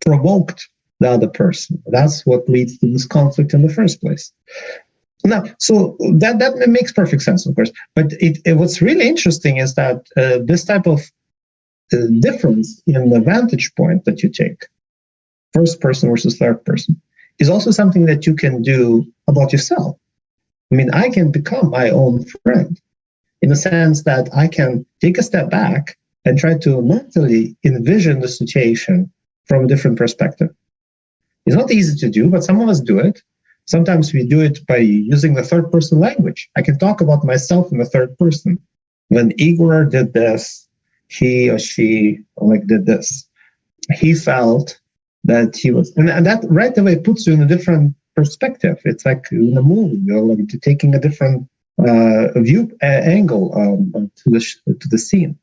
provoked the other person. That's what leads to this conflict in the first place. Now, so that makes perfect sense, of course. But what's really interesting is that this type of difference in the vantage point that you take, first person versus third person, is also something that you can do about yourself. I mean, I can become my own friend in the sense that I can take a step back and try to mentally envision the situation from a different perspective. It's not easy to do, but some of us do it. Sometimes we do it by using the third person language. I can talk about myself in the third person. When Igor did this, he or she did this. He felt that he was, and that right away puts you in a different perspective. It's like in a movie, you're taking a different view angle to the scene.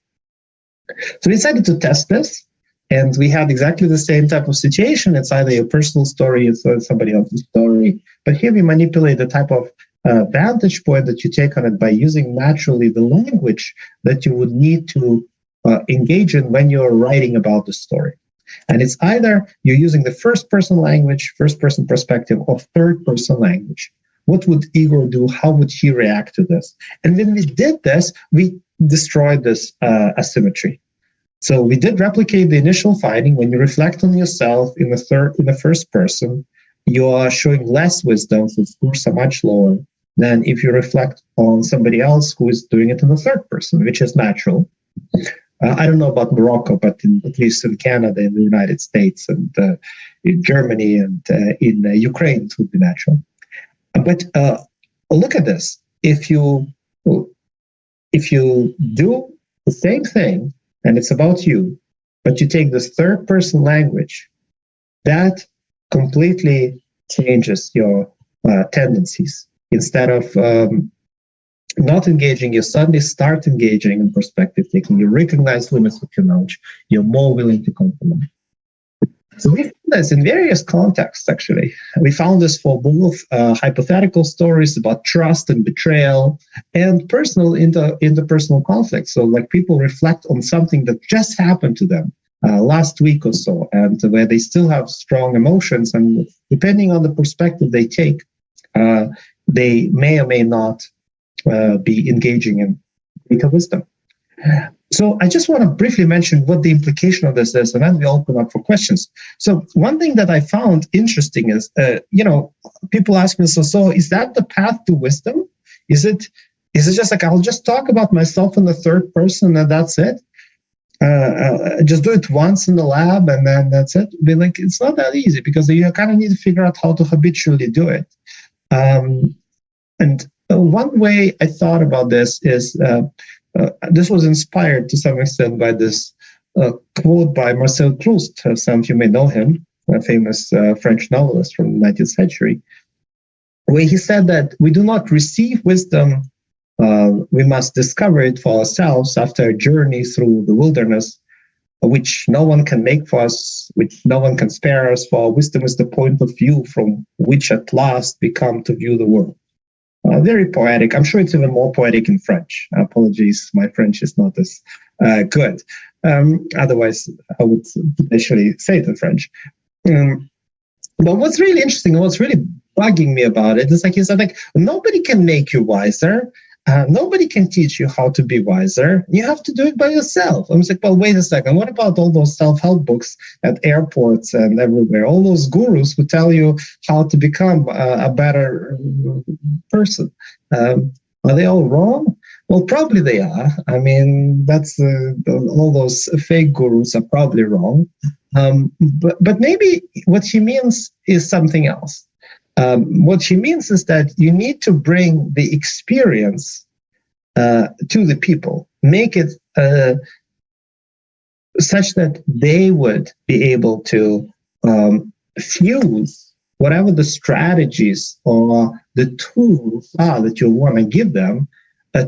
So we decided to test this, and we had exactly the same type of situation. It's either your personal story, it's somebody else's story, but here we manipulate the type of vantage point that you take on it by using naturally the language that you would need to engage in when you're writing about the story. And it's either you're using the first-person language, first-person perspective, or third-person language. What would Igor do? How would he react to this? And when we did this, we destroyed this asymmetry. So we did replicate the initial finding. When you reflect on yourself in the first person, you are showing less wisdom, so scores are much lower than if you reflect on somebody else who is doing it in the third person, which is natural. I don't know about Morocco, but at least in Canada, in the United States, and in Germany, and in Ukraine, it would be natural. But look at this. If you do the same thing, and it's about you, but you take this third-person language, that completely changes your tendencies. Instead of not engaging, you suddenly start engaging in perspective taking. You recognize limits of your knowledge. You're more willing to compromise. So we found this in various contexts, actually. We found this for both hypothetical stories about trust and betrayal and personal interpersonal conflicts. So like people reflect on something that just happened to them last week or so, and where they still have strong emotions. And depending on the perspective they take, they may or may not be engaging in greater wisdom. So I just want to briefly mention what the implication of this is, and then we open up for questions. So one thing that I found interesting is, people ask me, so is that the path to wisdom? Is it just like, I'll just talk about myself in the third person and that's it? Just do it once in the lab and then that's it? Be like, it's not that easy, because you kind of need to figure out how to habitually do it. And one way I thought about this is, this was inspired to some extent by this quote by Marcel Proust. Some of you may know him, a famous French novelist from the 19th century, where he said that we do not receive wisdom, we must discover it for ourselves after a journey through the wilderness, which no one can make for us, which no one can spare us for. Wisdom is the point of view from which at last we come to view the world. Very poetic. I'm sure it's even more poetic in French. Apologies, my French is not as good. Otherwise, I would potentially say it in French. But what's really interesting, and what's really bugging me about it is, like he said, like, nobody can make you wiser. Nobody can teach you how to be wiser. You have to do it by yourself. I was like, well, wait a second. What about all those self-help books at airports and everywhere? All those gurus who tell you how to become a better person. Are they all wrong? Well, probably they are. I mean, that's all those fake gurus are probably wrong. But maybe what he means is something else. What she means is that you need to bring the experience to the people, make it such that they would be able to fuse whatever the strategies or the tools are that you want to give them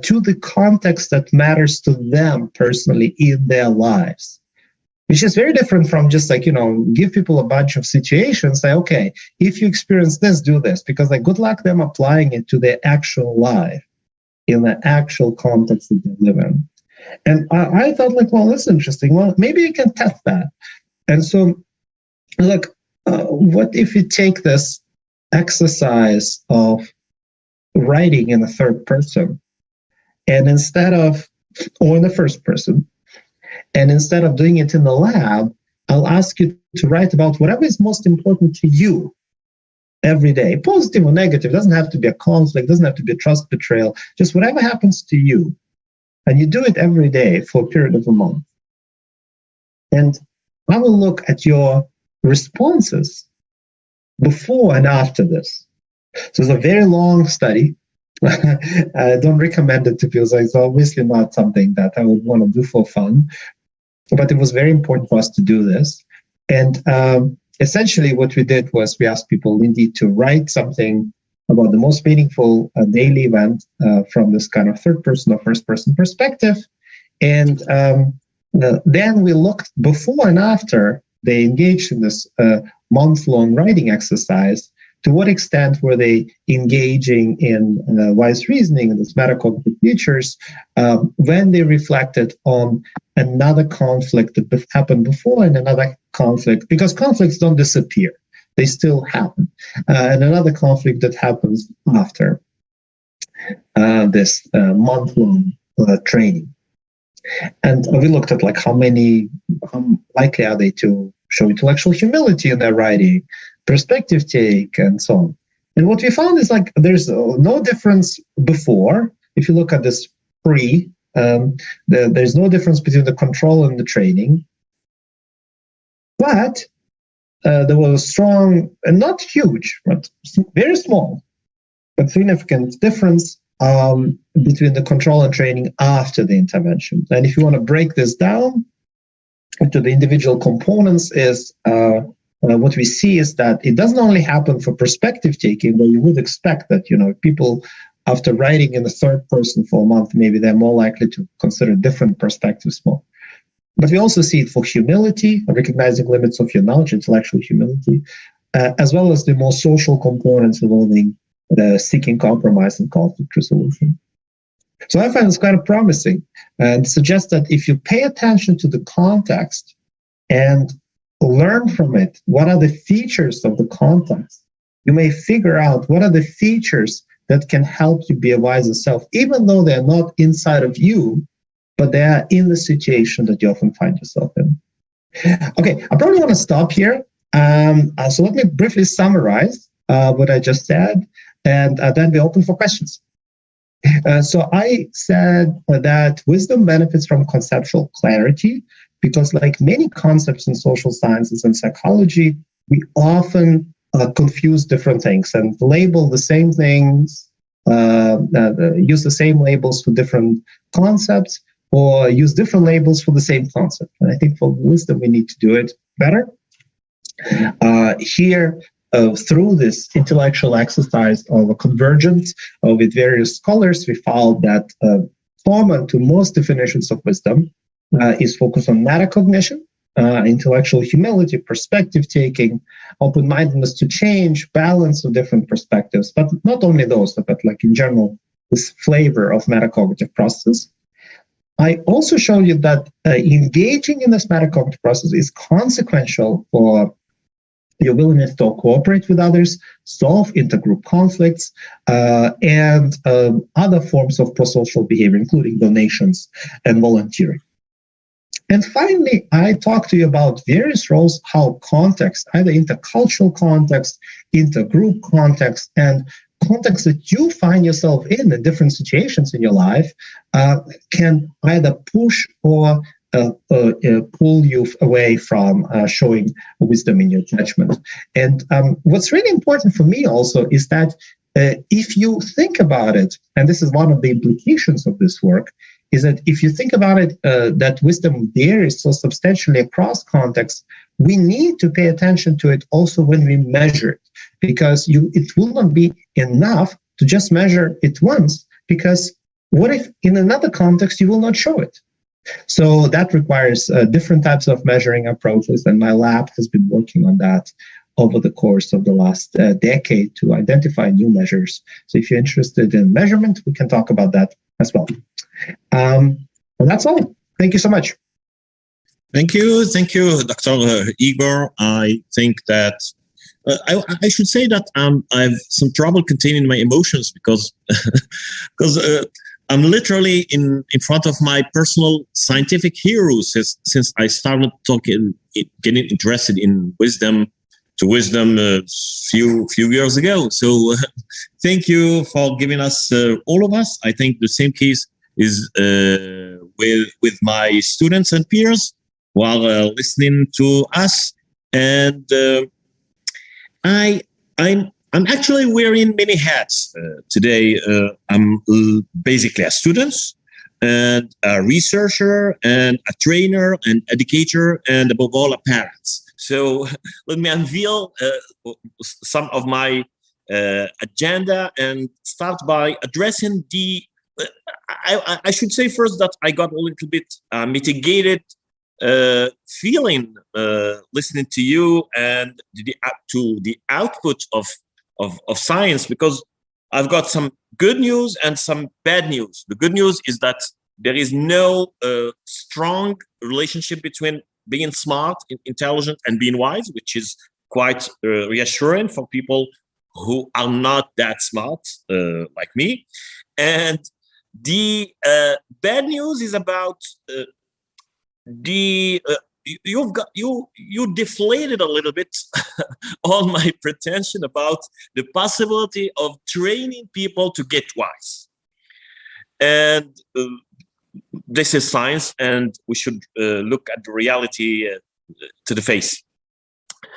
to the context that matters to them personally in their lives. Which is very different from just like, give people a bunch of situations, say, okay, if you experience this, do this, because like good luck them applying it to their actual life in the actual context that they live in. And I thought like, well, that's interesting. Well, maybe you can test that. And so, look, what if you take this exercise of writing in the third person and or in the first person, and instead of doing it in the lab, I'll ask you to write about whatever is most important to you every day, positive or negative. It doesn't have to be a conflict, doesn't have to be a trust betrayal, just whatever happens to you. And you do it every day for a period of a month. And I will look at your responses before and after this. So it's a very long study. I don't recommend it to people. So it's obviously not something that I would want to do for fun. But it was very important for us to do this. And essentially what we did was we asked people indeed to write something about the most meaningful daily event from this kind of third person or first person perspective. And then we looked before and after they engaged in this month-long writing exercise. To what extent were they engaging in wise reasoning and these metacognitive features when they reflected on another conflict that happened before and another conflict, because conflicts don't disappear. They still happen. And another conflict that happens after this month-long training. And we looked at like how likely are they to show intellectual humility in their writing, perspective take, and so on. And what we found is like there's no difference before. If you look at this there's no difference between the control and the training. But there was a strong, and not huge, but very small, but significant difference between the control and training after the intervention. And if you want to break this down into the individual components, is what we see is that it doesn't only happen for perspective taking, where you would expect that, people after writing in the third person for a month, maybe they're more likely to consider different perspectives more. But we also see it for humility, recognizing limits of your knowledge, intellectual humility, as well as the more social components involving seeking compromise and conflict resolution. So I find this kind of promising and suggest that if you pay attention to the context and learn from it, what are the features of the context, you may figure out what are the features that can help you be a wiser self, even though they're not inside of you, but they are in the situation that you often find yourself in. Okay, I probably want to stop here. So let me briefly summarize what I just said, and then be open for questions. So I said that wisdom benefits from conceptual clarity because, like many concepts in social sciences and psychology, we often confuse different things and label the same things, use the same labels for different concepts, or use different labels for the same concept. And I think for wisdom, we need to do it better. Here, through this intellectual exercise of a convergence with various scholars, we found that common to most definitions of wisdom is focus on metacognition, intellectual humility, perspective taking, open-mindedness to change, balance of different perspectives, but not only those, but like in general, this flavor of metacognitive process. I also showed you that engaging in this metacognitive process is consequential for your willingness to cooperate with others, solve intergroup conflicts, and other forms of prosocial behavior, including donations and volunteering. And finally, I talked to you about various roles, how context, either intercultural context, intergroup context, and context that you find yourself in different situations in your life, can either push or pull you away from showing wisdom in your judgment. And what's really important for me also is that if you think about it, and this is one of the implications of this work, is that if you think about it, that wisdom varies so substantially across contexts, we need to pay attention to it also when we measure it, because it will not be enough to just measure it once, because what if in another context you will not show it? So that requires different types of measuring approaches, and my lab has been working on that over the course of the last decade to identify new measures. So if you're interested in measurement, we can talk about that as well. Well, that's all. Thank you so much. Thank you, Dr. Igor. I think that I should say that I have some trouble containing my emotions because I'm literally in front of my personal scientific heroes since I started getting interested in wisdom a few years ago. So thank you for giving us, all of us. I think the same case is with my students and peers while listening to us. And I'm actually wearing many hats today. I'm basically a student and a researcher and a trainer and educator and above all a parent. So let me unveil some of my agenda and start by addressing the I should say first that I got a little bit mitigated feeling listening to you and to the output of science, because I've got some good news and some bad news. The good news is that there is no strong relationship between being smart, intelligent, and being wise, which is quite reassuring for people who are not that smart, like me. And the bad news is about you deflated a little bit all my pretension about the possibility of training people to get wise. And this is science, and we should look at the reality to the face.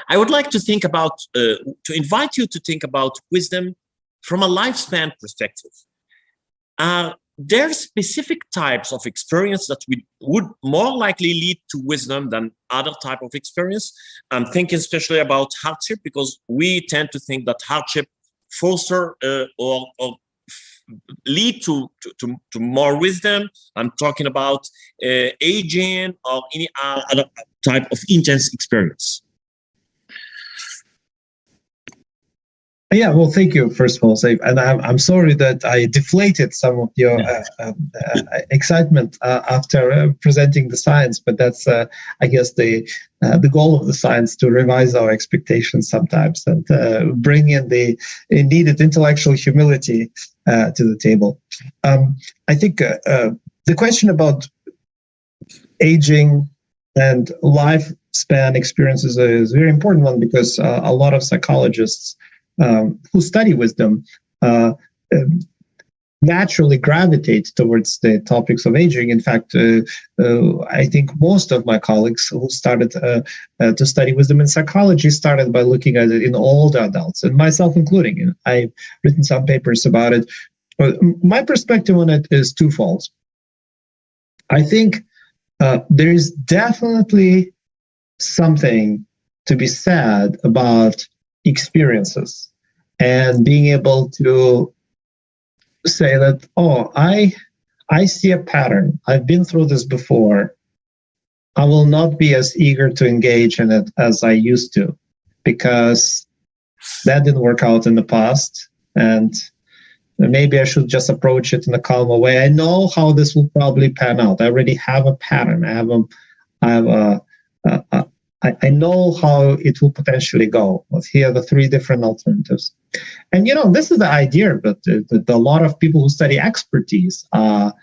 I would like to think about, to invite you to think about wisdom from a lifespan perspective. There are specific types of experience that would more likely lead to wisdom than other type of experience. I'm thinking especially about hardship, because we tend to think that hardship foster or lead to more wisdom. I'm talking about aging or any other type of intense experience. Yeah, well, thank you, first of all, Saif. And I'm sorry that I deflated some of your excitement after presenting the science, but that's, I guess, the goal of the science, to revise our expectations sometimes and bring in the needed intellectual humility to the table. I think the question about aging and lifespan experiences is a very important one, because a lot of psychologists who study wisdom naturally gravitate towards the topics of aging. In fact, I think most of my colleagues who started to study wisdom in psychology started by looking at it in older adults, and myself including. I've written some papers about it. My perspective on it is twofold. I think there is definitely something to be said about experiences and being able to say that, oh, I see a pattern. I've been through this before. I will not be as eager to engage in it as I used to, because that didn't work out in the past, and maybe I should just approach it in a calmer way. I know how this will probably pan out. I already have a pattern. I know how it will potentially go. Here are the three different alternatives. And, this is the idea that a lot of people who study expertise are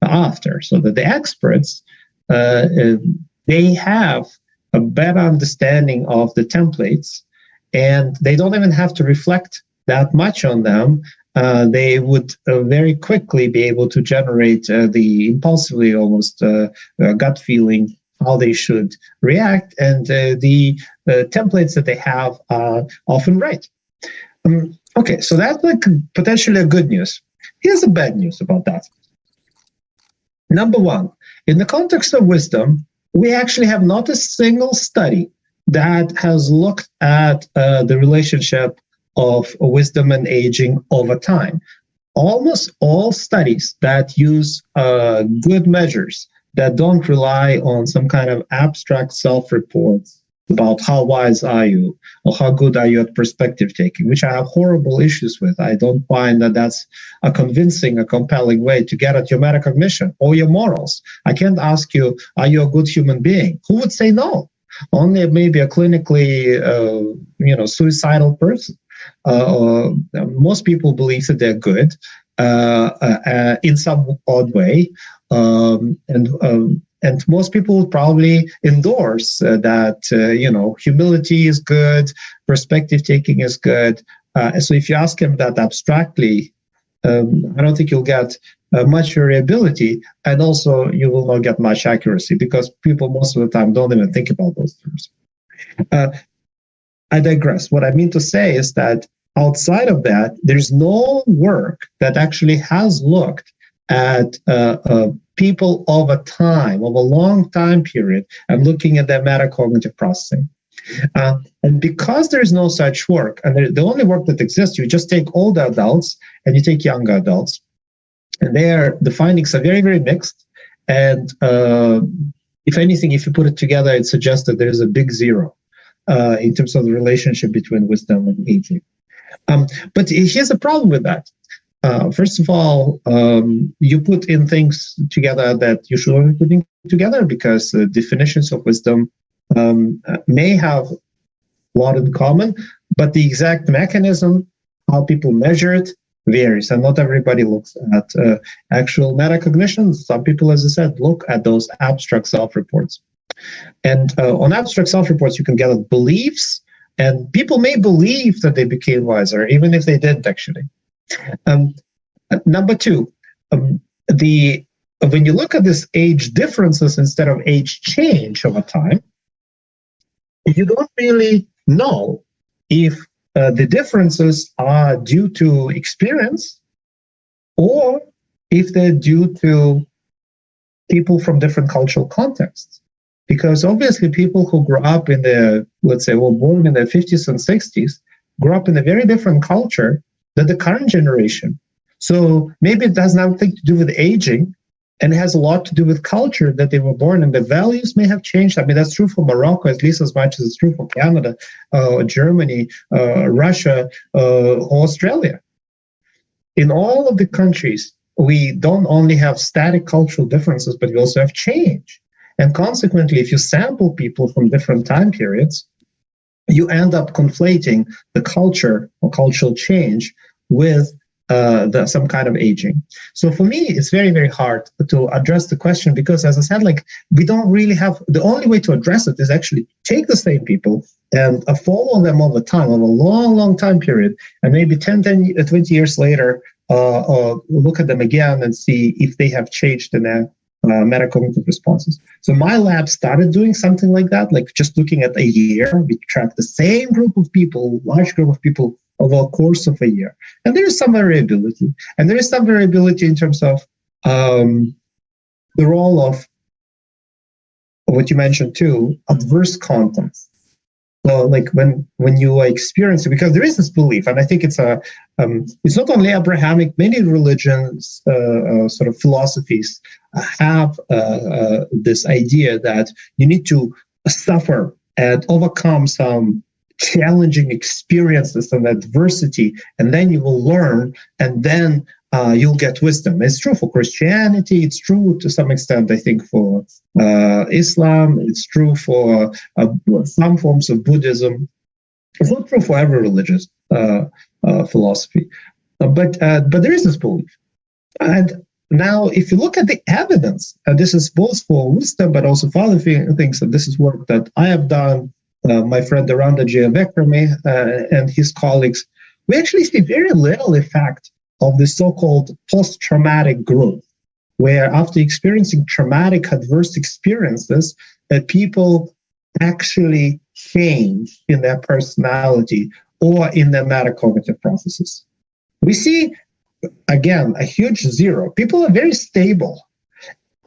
after, so that the experts, they have a better understanding of the templates, and they don't even have to reflect that much on them. They would very quickly be able to generate the impulsively almost gut feeling how they should react, and the templates that they have are often right. Okay, so that's potentially a good news. Here's the bad news about that. Number one, in the context of wisdom, we actually have not a single study that has looked at the relationship of wisdom and aging over time. Almost all studies that use good measures, that don't rely on some kind of abstract self-reports about how wise are you or how good are you at perspective taking, which I have horrible issues with. I don't find that that's a convincing, a compelling way to get at your metacognition or your morals. I can't ask you, are you a good human being? Who would say no? Only maybe a clinically, suicidal person. Most people believe that they're good in some odd way. And most people would probably endorse that, humility is good, perspective taking is good. So if you ask him that abstractly, I don't think you'll get much variability, and also you will not get much accuracy, because people most of the time don't even think about those terms. I digress. What I mean to say is that outside of that, there's no work that actually has looked at people over time, over a long time period, and looking at their metacognitive processing. And because there's no such work, and the only work that exists, you just take older adults and you take younger adults, and the findings are very, very mixed. And if anything, if you put it together, it suggests that there's a big zero in terms of the relationship between wisdom and aging. But here's a problem with that. First of all, you put in things together that you shouldn't be putting together because the definitions of wisdom may have a lot in common, but the exact mechanism, how people measure it, varies. And not everybody looks at actual metacognition. Some people, as I said, look at those abstract self-reports. And on abstract self-reports, you can get at beliefs, and people may believe that they became wiser, even if they didn't actually. Number two, when you look at this age differences instead of age change over time, you don't really know if the differences are due to experience or if they're due to people from different cultural contexts. Because obviously people who grew up in the, let's say, were born in the 50s and 60s, grew up in a very different culture than the current generation. So maybe it has nothing to do with aging, and it has a lot to do with culture that they were born in. The values may have changed. I mean, that's true for Morocco at least as much as it's true for Canada, Germany, Russia, Australia. In all of the countries, we don't only have static cultural differences, but we also have change. And consequently, if you sample people from different time periods, you end up conflating the culture or cultural change with some kind of aging. So for me, it's very, very hard to address the question because, as I said, like we don't really have, the only way to address it is actually take the same people and follow them over time, over a long, long time period, and maybe 10, 20 years later, look at them again and see if they have changed in their metacognitive responses. So my lab started doing something like that, like just looking at a year. We tracked the same group of people, large group of people, over a course of a year. And there is some variability. And there is some variability in terms of the role of what you mentioned too, adverse context. So like when you experience it, because there is this belief, and I think it's not only Abrahamic, many religions, sort of philosophies have this idea that you need to suffer and overcome some challenging experiences and adversity, and then you will learn, and then you'll get wisdom. It's true for Christianity. It's true to some extent, I think, for Islam. It's true for some forms of Buddhism. It's not true for every religious philosophy, but there is this belief. And now, if you look at the evidence, and this is both for wisdom, but also for other things, and this is work that I have done, my friend Aranda Giavekrami and his colleagues, we actually see very little effect of the so-called post-traumatic growth, where after experiencing traumatic adverse experiences, that people actually change in their personality or in their metacognitive processes. We see, again, a huge zero. People are very stable.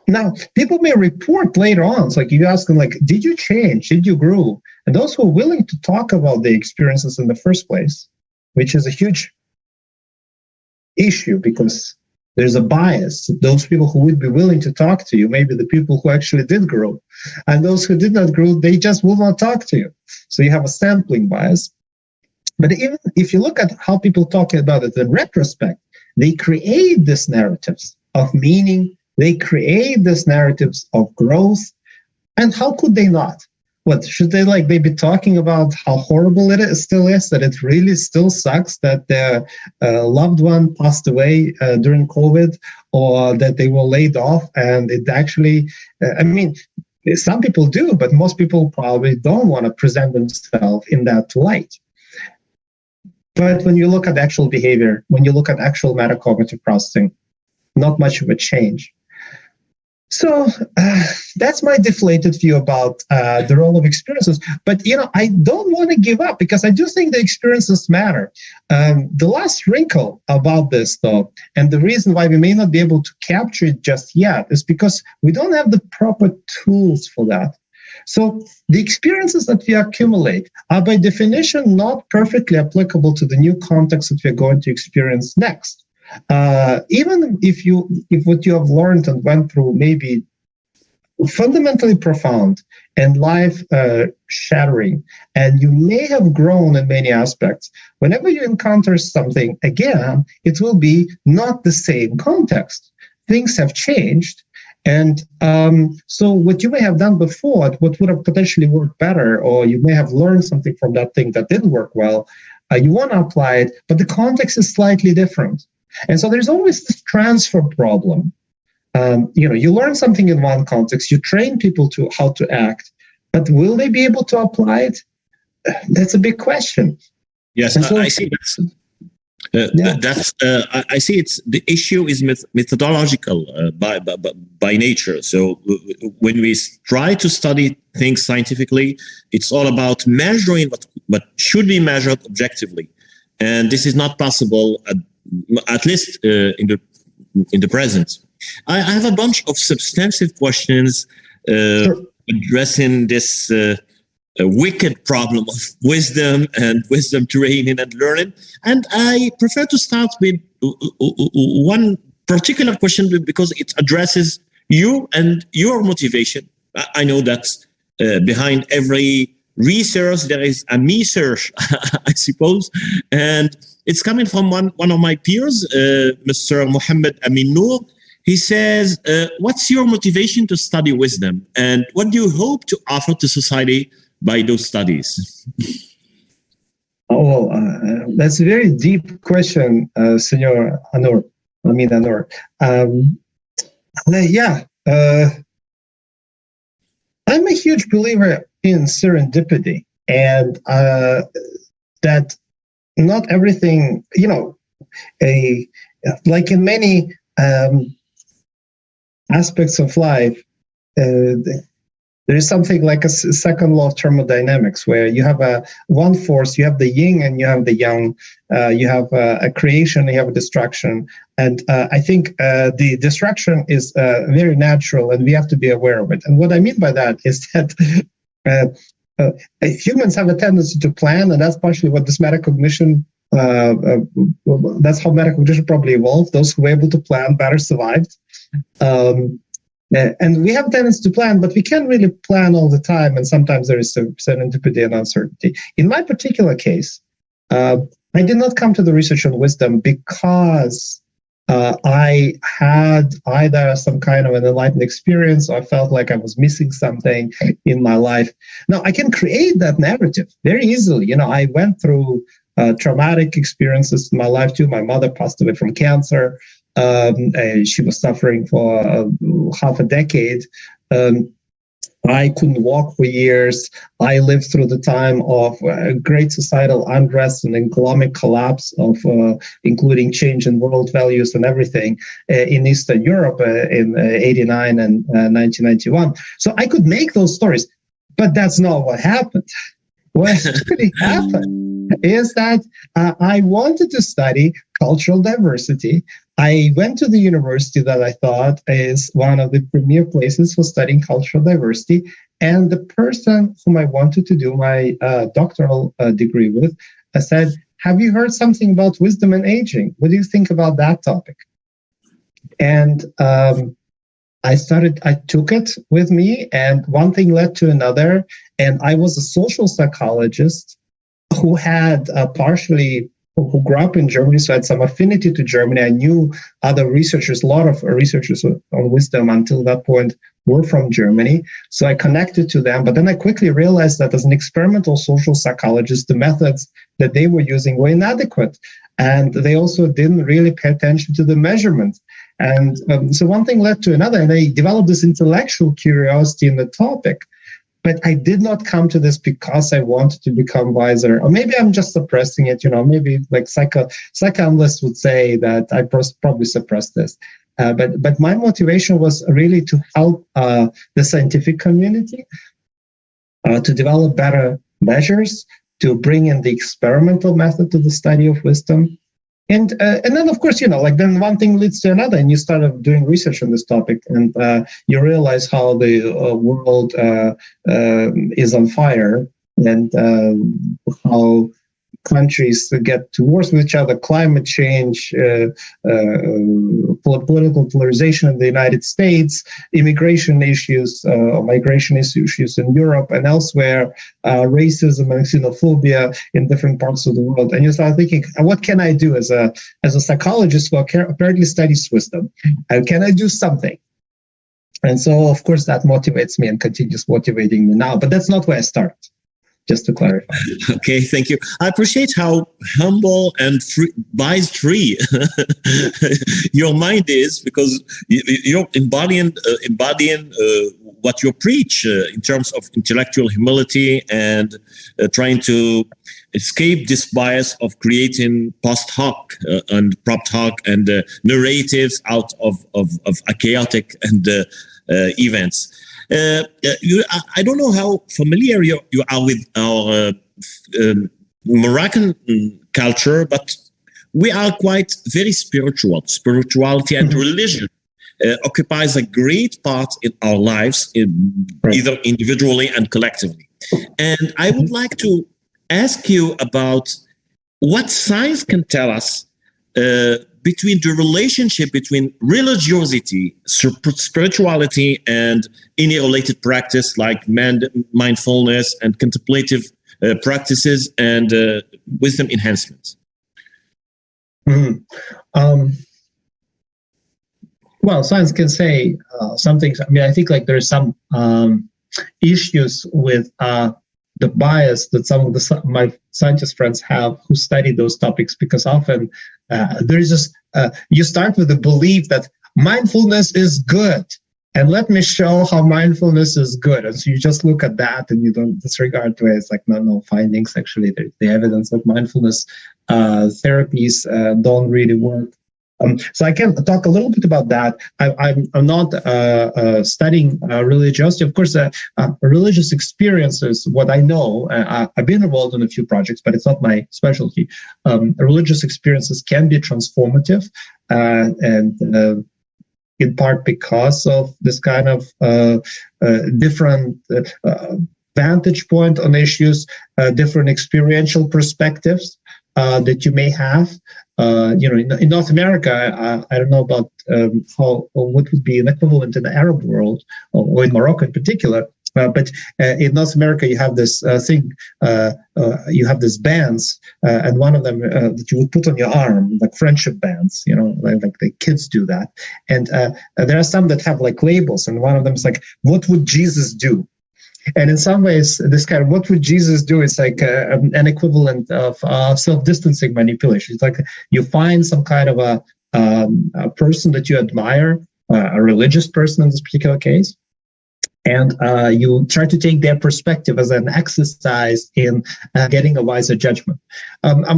Now, people may report later on, it's like you ask them, like, did you change? Did you grow? And those who are willing to talk about the experiences in the first place, which is a huge issue because there's a bias. Those people who would be willing to talk to you, maybe the people who actually did grow. And those who did not grow, they just will not talk to you. So you have a sampling bias. But even if you look at how people talk about it in retrospect, they create these narratives of meaning. They create these narratives of growth. And how could they not? What, should they be talking about how horrible it still is, that it really still sucks that their loved one passed away during COVID, or that they were laid off and it actually, some people do, but most people probably don't want to present themselves in that light. But when you look at actual behavior, when you look at actual metacognitive processing, not much of a change. So that's my deflated view about the role of experiences. But, I don't want to give up because I do think the experiences matter. The last wrinkle about this, though, and the reason why we may not be able to capture it just yet is because we don't have the proper tools for that. So the experiences that we accumulate are by definition not perfectly applicable to the new context that we're going to experience next. Even if what you have learned and went through maybe fundamentally profound and life shattering, and you may have grown in many aspects, whenever you encounter something again, it will be not the same context. Things have changed. And so what you may have done before, what would have potentially worked better, or you may have learned something from that thing that didn't work well, you want to apply it, but the context is slightly different. And so there's always this transfer problem. You learn something in one context, you train people to how to act, but will they be able to apply it? That's a big question. Yes, so, I see that. I see it's the issue is methodological by nature. So when we try to study things scientifically, it's all about measuring what should be measured objectively, and this is not possible at least in the present. I have a bunch of substantive questions addressing this wicked problem of wisdom and wisdom training and learning. And I prefer to start with one particular question because it addresses you and your motivation. I know that behind every research, there is a me-search, I suppose. And it's coming from one of my peers, Mr. Mohammed Amin Noor. He says, what's your motivation to study wisdom? And what do you hope to offer to society by those studies? That's a very deep question, Senor Anur. Amin Anur. I'm a huge believer in serendipity, and that not everything, like in many aspects of life, there is something like a second law of thermodynamics, where you have one force, you have the yin and you have the yang, you have a creation, you have a destruction. And I think the destruction is very natural, and we have to be aware of it. And what I mean by that is that humans have a tendency to plan, and that's partially what this metacognition, that's how metacognition probably evolved. Those who were able to plan better survived. And we have a tendency to plan, but we can't really plan all the time. And sometimes there is serendipity and uncertainty. In my particular case, I did not come to the research on wisdom because I had either some kind of an enlightened experience, or I felt like I was missing something in my life. Now, I can create that narrative very easily. I went through traumatic experiences in my life too. My mother passed away from cancer. She was suffering for half a decade. I couldn't walk for years. I lived through the time of great societal unrest and economic collapse, of including change in world values and everything in Eastern Europe in 89 and 1991. So I could make those stories, but that's not what happened. What really happened is that I wanted to study cultural diversity. I went to the university that I thought is one of the premier places for studying cultural diversity. And the person whom I wanted to do my doctoral degree with said, have you heard something about wisdom and aging? What do you think about that topic? And I took it with me, and one thing led to another. And I was a social psychologist who had who grew up in Germany, so I had some affinity to Germany. I knew other researchers, a lot of researchers on wisdom until that point were from Germany. So I connected to them, but then I quickly realized that as an experimental social psychologist, the methods that they were using were inadequate. And they also didn't really pay attention to the measurement. And so one thing led to another, and I developed this intellectual curiosity in the topic. But I did not come to this because I wanted to become wiser. Or maybe I'm just suppressing it, maybe like psychoanalysts would say that I probably suppressed this. But my motivation was really to help the scientific community to develop better measures, to bring in the experimental method to the study of wisdom. And then, of course, then one thing leads to another, and you start doing research on this topic, and you realize how the world is on fire, and how countries to get to wars with each other, climate change, political polarization in the United States, immigration issues, migration issues in Europe and elsewhere, racism and xenophobia in different parts of the world. And you start thinking, what can I do as a psychologist who apparently studies wisdom? Can I do something? And so, of course, that motivates me and continues motivating me now. But that's not where I start. Just to clarify. Okay, thank you. I appreciate how humble and free your mind is, because you're embodying what you preach in terms of intellectual humility and trying to escape this bias of creating post hoc and prompt hoc and narratives out of a chaotic and events. I don't know how familiar you are with our Moroccan culture, but we are quite very spiritual. Spirituality and religion occupies a great part in our lives, either individually and collectively. And I would like to ask you about what science can tell us between the relationship between religiosity, spirituality, and any related practice like mindfulness and contemplative practices and wisdom enhancement. Well, science can say some things. I mean, I think like there's some issues with the bias that some of my scientist friends have who study those topics, because often there's just, you start with the belief that mindfulness is good, and let me show how mindfulness is good. And so you just look at that and you don't disregard to it. It's like, no findings. Actually, there's the evidence that mindfulness therapies don't really work. So I can talk a little bit about that. I'm not studying religiosity. Of course, religious experiences, what I know, I've been involved in a few projects, but it's not my specialty. Religious experiences can be transformative, and in part because of this kind of different vantage point on issues, different experiential perspectives that you may have. In North America, I don't know about what would be an equivalent in the Arab world or in Morocco in particular. But in North America, you have this thing. You have these bands, and one of them that you would put on your arm, like friendship bands. Like the kids do that. And there are some that have like labels, and one of them is like, "What would Jesus do?" And in some ways, this kind of "what would Jesus do" is like an equivalent of self-distancing manipulation. It's like you find some kind of a person that you admire, a religious person in this particular case, and you try to take their perspective as an exercise in getting a wiser judgment.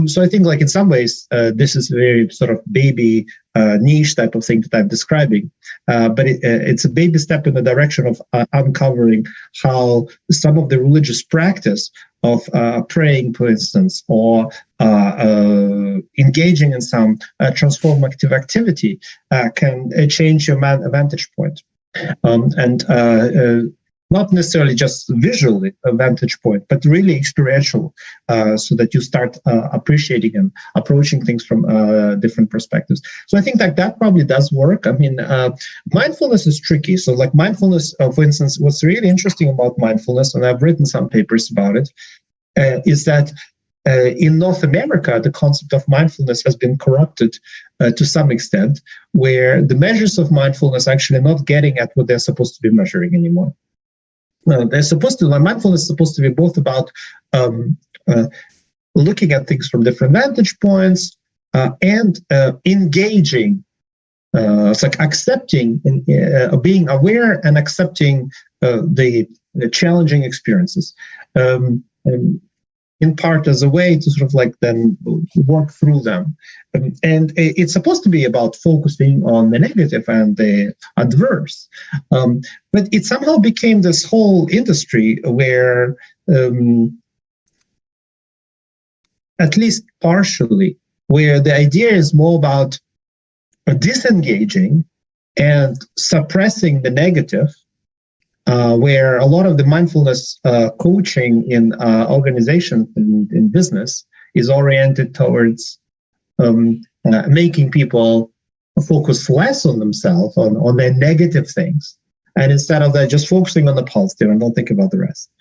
So I think, like in some ways, this is a very sort of baby niche type of thing that I'm describing, but it's a baby step in the direction of uncovering how some of the religious practice of praying, for instance, or engaging in some transformative activity can change your vantage point. Not necessarily just visually a vantage point, but really experiential, so that you start appreciating and approaching things from different perspectives. So I think that probably does work. I mean, mindfulness is tricky. So like mindfulness, for instance, what's really interesting about mindfulness, and I've written some papers about it, is that in North America, the concept of mindfulness has been corrupted to some extent, where the measures of mindfulness actually not getting at what they're supposed to be measuring anymore. Mindfulness is supposed to be both about looking at things from different vantage points and engaging. It's like accepting, being aware and accepting the challenging experiences. In part as a way to sort of like then work through them. And it's supposed to be about focusing on the negative and the adverse. But it somehow became this whole industry where, at least partially, where the idea is more about disengaging and suppressing the negative, where a lot of the mindfulness coaching in organizations in business is oriented towards making people focus less on themselves, on their negative things, and instead of that, just focusing on the positive and don't think about the rest.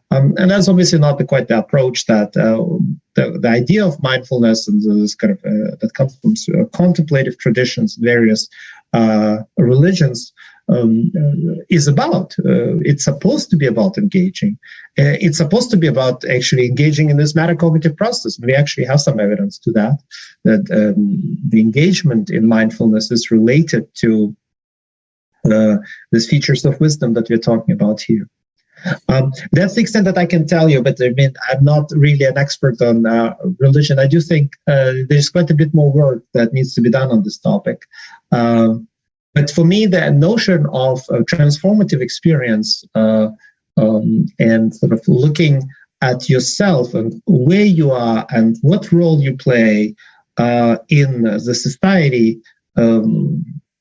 And that's obviously not quite the approach that the idea of mindfulness and this kind of that comes from contemplative traditions, various religions, is about. It's supposed to be about engaging. It's supposed to be about actually engaging in this metacognitive process. We actually have some evidence to that the engagement in mindfulness is related to these features of wisdom that we're talking about here. That's the extent that I can tell you, but I mean, I'm not really an expert on religion. I do think there's quite a bit more work that needs to be done on this topic. But for me, the notion of transformative experience and sort of looking at yourself and where you are and what role you play in the society,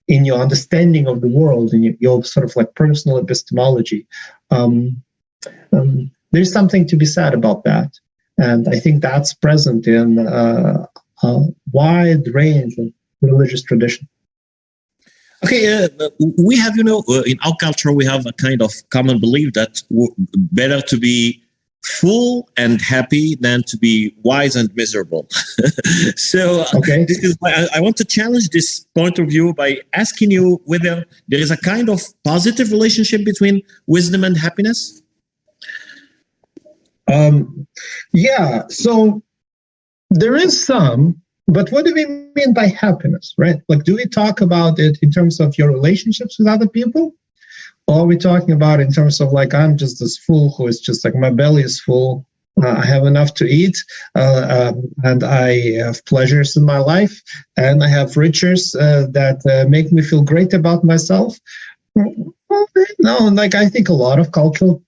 in your understanding of the world, in your sort of like personal epistemology, there's something to be said about that. And I think that's present in a wide range of religious traditions. Okay, we have, in our culture, we have a kind of common belief that better to be full and happy than to be wise and miserable. So okay. This is why I want to challenge this point of view by asking you whether there is a kind of positive relationship between wisdom and happiness. Yeah, so there is some. But what do we mean by happiness, right? Like, do we talk about it in terms of your relationships with other people? Or are we talking about in terms of like, I'm just this fool who is just like, my belly is full, I have enough to eat, and I have pleasures in my life, and I have riches that make me feel great about myself? No, like I think a lot of cultural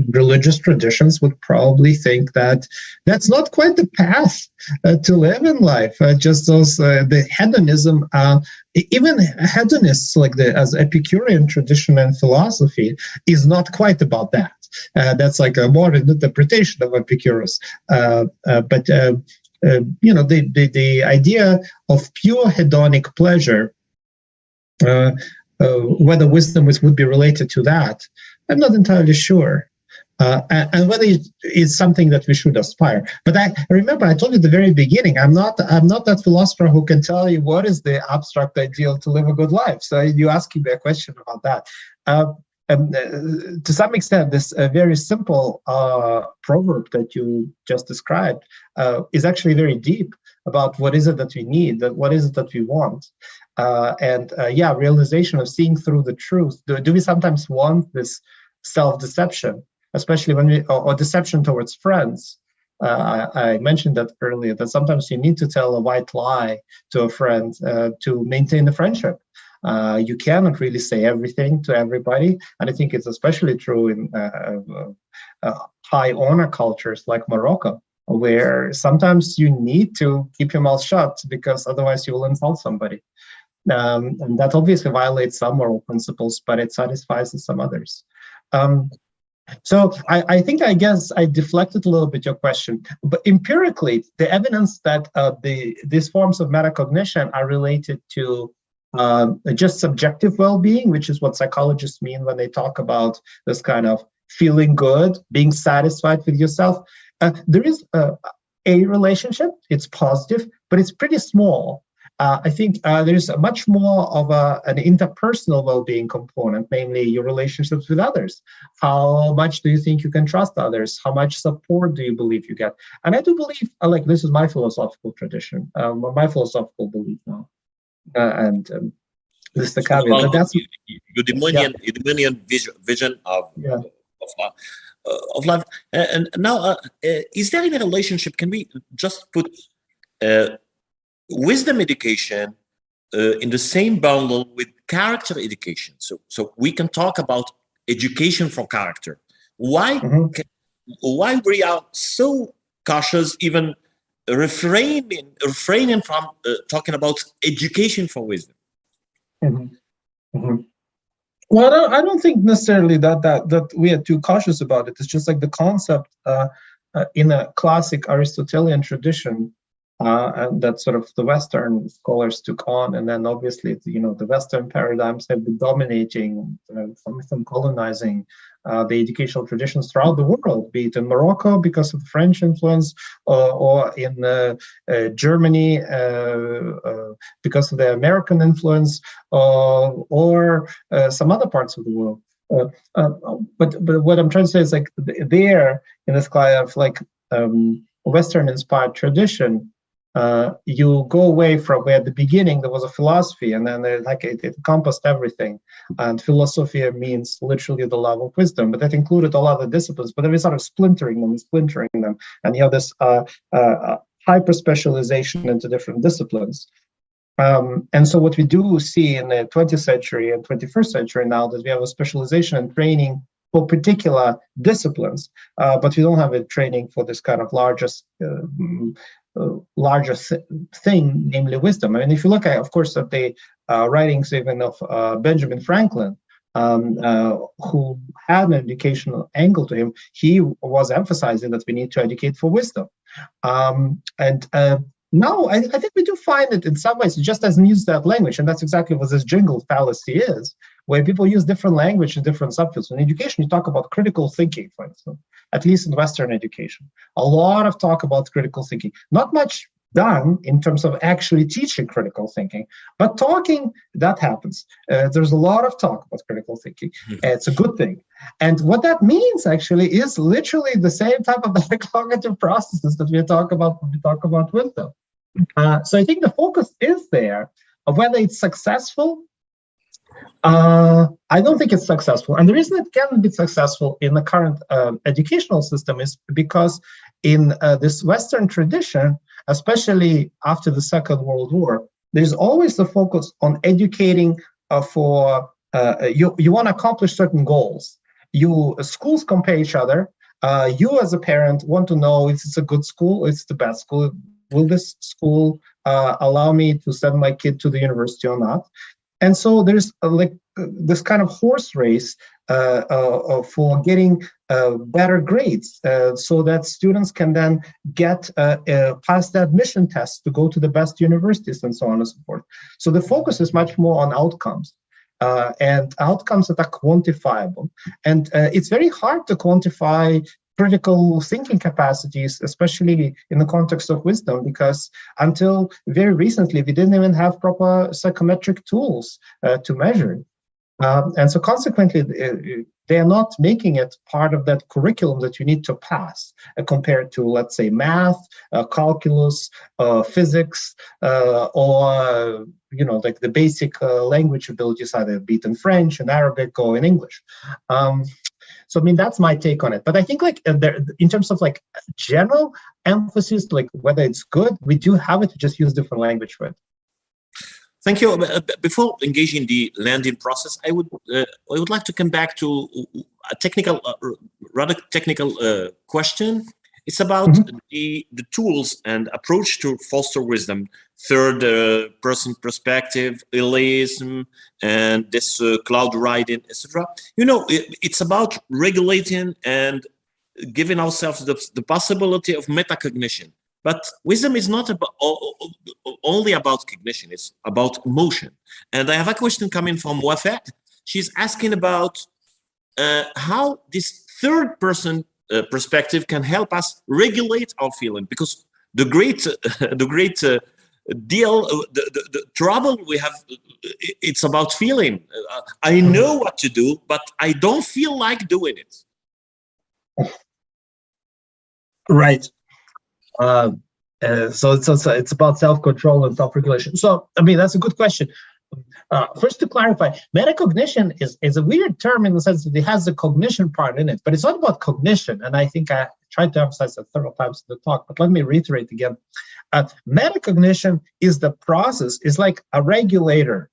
religious traditions would probably think that that's not quite the path to live in life. Just those the hedonism, even hedonists like as Epicurean tradition and philosophy is not quite about that. That's like a modern interpretation of Epicurus. But the idea of pure hedonic pleasure, whether wisdom would be related to that, I'm not entirely sure. And whether it's something that we should aspire. But I remember I told you at the very beginning, I'm not that philosopher who can tell you what is the abstract ideal to live a good life. So you asking me a question about that. To some extent, this very simple proverb that you just described is actually very deep about what is it that we need, what is it that we want. Realization of seeing through the truth. Do we sometimes want this self-deception, especially when or deception towards friends? I mentioned that earlier, that sometimes you need to tell a white lie to a friend to maintain the friendship. You cannot really say everything to everybody, and I think it's especially true in high honor cultures like Morocco, where sometimes you need to keep your mouth shut because otherwise you will insult somebody. And that obviously violates some moral principles, but it satisfies some others. So I guess I deflected a little bit your question, but empirically, the evidence that these forms of metacognition are related to just subjective well-being, which is what psychologists mean when they talk about this kind of feeling good, being satisfied with yourself. There is a relationship, it's positive, but it's pretty small. I think there's a much more of an interpersonal well-being component, namely your relationships with others. How much do you think you can trust others? How much support do you believe you get? And I do believe, like, this is my philosophical tradition, my philosophical belief now. This is the caveat. Well, but that's your Demonian vision of life. And now, is there any relationship? Can we just put wisdom education in the same bundle with character education? So we can talk about education for character. Why we are so cautious, even refraining from talking about education for wisdom? Well, I don't think necessarily that we are too cautious about it. It's just like the concept in a classic Aristotelian tradition, and that sort of the Western scholars took on, and then obviously, the Western paradigms have been dominating from colonizing the educational traditions throughout the world, be it in Morocco because of the French influence, or in Germany because of the American influence, or some other parts of the world. But what I'm trying to say is, like, there in this kind of like Western-inspired tradition, you go away from where at the beginning there was a philosophy, and then it encompassed everything. And philosophia means literally the love of wisdom, but that included all other disciplines. But then we started splintering them, and you have this hyper specialization into different disciplines. And so what we do see in the 20th century and 21st century now, that we have a specialization and training for particular disciplines, but we don't have a training for this kind of larger thing, namely wisdom. I mean, if you look at, of course, at the writings even of Benjamin Franklin, who had an educational angle to him, he was emphasizing that we need to educate for wisdom. Now, I think we do find it in some ways, it just doesn't use that language. And that's exactly what this jingle fallacy is, where people use different language in different subfields. In education, you talk about critical thinking, for instance, at least in Western education. A lot of talk about critical thinking. Not much done in terms of actually teaching critical thinking, but talking, that happens. There's a lot of talk about critical thinking. It's a good thing. And what that means actually is literally the same type of cognitive processes that we talk about when we talk about wisdom. So I think the focus is there. Whether it's successful, I don't think it's successful. And the reason it can be successful in the current educational system is because in this Western tradition, especially after the Second World War, there's always the focus on educating for, you want to accomplish certain goals. Schools compare each other. You as a parent want to know if it's a good school, it's the best school. Will this school allow me to send my kid to the university or not? And so there's this kind of horse race for getting better grades, so that students can then get past the admission tests to go to the best universities and so on and so forth. So the focus is much more on outcomes. And outcomes that are quantifiable. And it's very hard to quantify critical thinking capacities, especially in the context of wisdom, because until very recently, we didn't even have proper psychometric tools to measure it. And so consequently, they are not making it part of that curriculum that you need to pass compared to, let's say, math, calculus, physics, or like the basic language abilities, either be it in French, in Arabic, or in English. So I mean, that's my take on it. But I think in terms of like general emphasis, like whether it's good, we do have it, to just use different language for it. Thank you. Before engaging the landing process, I would like to come back to a technical, rather technical question. It's about the tools and approach to foster wisdom, third person perspective, Eliasm, and this cloud writing, etc. It's about regulating and giving ourselves the possibility of metacognition. But wisdom is not only about cognition, it's about emotion. And I have a question coming from Wafat. She's asking about how this third person perspective can help us regulate our feeling, because the great trouble we have, it's about feeling. I know what to do, but I don't feel like doing it. Right. So it's about self-control and self-regulation. So I mean, that's a good question. First, to clarify, metacognition is a weird term in the sense that it has the cognition part in it, but it's not about cognition. And I think I tried to emphasize that several times in the talk, but let me reiterate again. Metacognition is the process, is like a regulator,